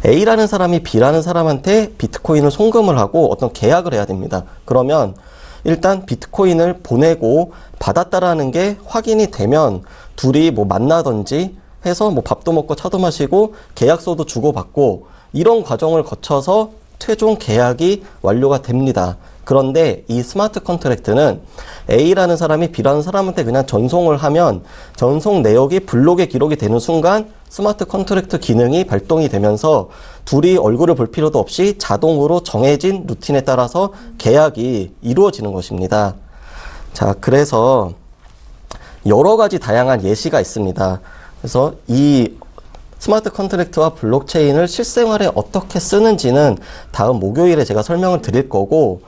A라는 사람이 B라는 사람한테 비트코인을 송금을 하고 어떤 계약을 해야 됩니다. 그러면 일단 비트코인을 보내고 받았다라는 게 확인이 되면 둘이 뭐 만나든지 해서 뭐 밥도 먹고 차도 마시고 계약서도 주고받고 이런 과정을 거쳐서 최종 계약이 완료가 됩니다. 그런데 이 스마트 컨트랙트는 A라는 사람이 B라는 사람한테 그냥 전송을 하면 전송 내역이 블록에 기록이 되는 순간 스마트 컨트랙트 기능이 발동이 되면서 둘이 얼굴을 볼 필요도 없이 자동으로 정해진 루틴에 따라서 계약이 이루어지는 것입니다. 자, 그래서 여러 가지 다양한 예시가 있습니다. 그래서 이 스마트 컨트랙트와 블록체인을 실생활에 어떻게 쓰는지는 다음 목요일에 제가 설명을 드릴 거고,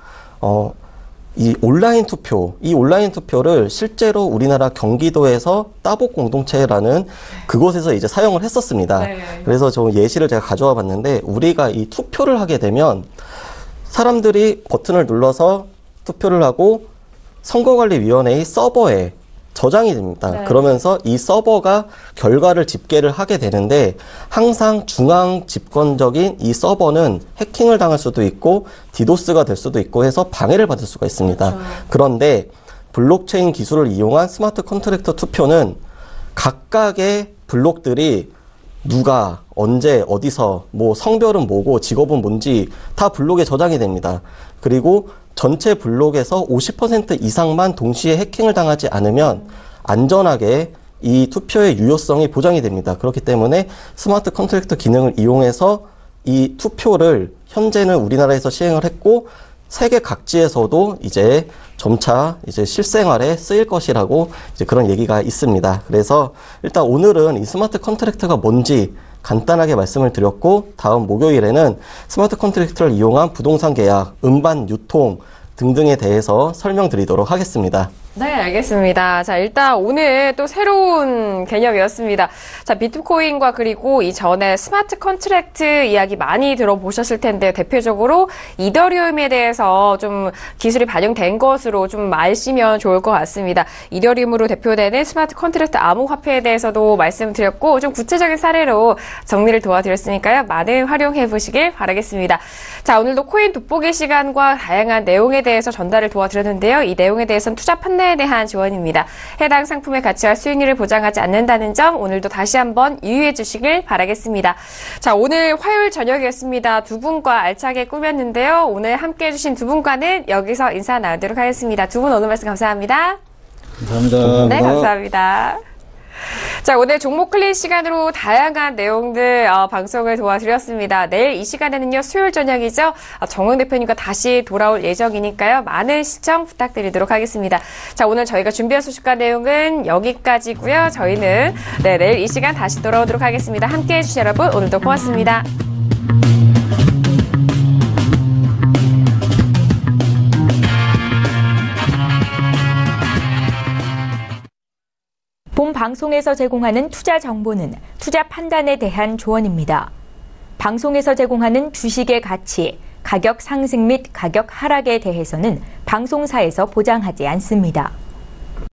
이 온라인 투표를 실제로 우리나라 경기도에서 따복 공동체라는 그곳에서 이제 사용을 했었습니다. 네. 그래서 저 예시를 제가 가져와 봤는데, 우리가 이 투표를 하게 되면 사람들이 버튼을 눌러서 투표를 하고 선거관리위원회의 서버에 저장이 됩니다. 네. 그러면서 이 서버가 결과를 집계를 하게 되는데 항상 중앙 집권적인 이 서버는 해킹을 당할 수도 있고 디도스가 될 수도 있고 해서 방해를 받을 수가 있습니다. 그렇죠. 그런데 블록체인 기술을 이용한 스마트 컨트랙터 투표는 각각의 블록들이 누가 언제 어디서 뭐 성별은 뭐고 직업은 뭔지 다 블록에 저장이 됩니다. 그리고 전체 블록에서 50% 이상만 동시에 해킹을 당하지 않으면 안전하게 이 투표의 유효성이 보장이 됩니다. 그렇기 때문에 스마트 컨트랙터 기능을 이용해서 이 투표를 현재는 우리나라에서 시행을 했고 세계 각지에서도 이제 점차 이제 실생활에 쓰일 것이라고 이제 그런 얘기가 있습니다. 그래서 일단 오늘은 이 스마트 컨트랙트가 뭔지 간단하게 말씀을 드렸고 다음 목요일에는 스마트 컨트랙트를 이용한 부동산 계약, 음반 유통, 등등에 대해서 설명드리도록 하겠습니다. 네, 알겠습니다. 자, 일단 오늘 또 새로운 개념이었습니다. 자, 비트코인과 그리고 이전에 스마트 컨트랙트 이야기 많이 들어보셨을 텐데 대표적으로 이더리움에 대해서 좀 기술이 반영된 것으로 좀 아시면 좋을 것 같습니다. 이더리움으로 대표되는 스마트 컨트랙트 암호화폐에 대해서도 말씀드렸고 좀 구체적인 사례로 정리를 도와드렸으니까요. 많은 활용해 보시길 바라겠습니다. 자, 오늘도 코인 돋보기 시간과 다양한 내용에 대해서 전달을 도와드렸는데요. 이 내용에 대해서는 투자 판단에 대한 조언입니다. 해당 상품의 가치와 수익률을 보장하지 않는다는 점 오늘도 다시 한번 유의해 주시길 바라겠습니다. 자, 오늘 화요일 저녁이었습니다. 두 분과 알차게 꾸몄는데요. 오늘 함께해 주신 두 분과는 여기서 인사 나누도록 하겠습니다. 두 분 오늘 말씀 감사합니다. 감사합니다. 네, 감사합니다. 자, 오늘 종목 클린 시간으로 다양한 내용들 방송을 도와드렸습니다. 내일 이 시간에는요, 수요일 저녁이죠. 정응 대표님과 다시 돌아올 예정이니까요. 많은 시청 부탁드리도록 하겠습니다. 자, 오늘 저희가 준비한 소식과 내용은 여기까지고요. 저희는 내일 이 시간 다시 돌아오도록 하겠습니다. 함께해 주신 여러분, 오늘도 고맙습니다. 본 방송에서 제공하는 투자 정보는 투자 판단에 대한 조언입니다. 방송에서 제공하는 주식의 가치, 가격 상승 및 가격 하락에 대해서는 방송사에서 보장하지 않습니다.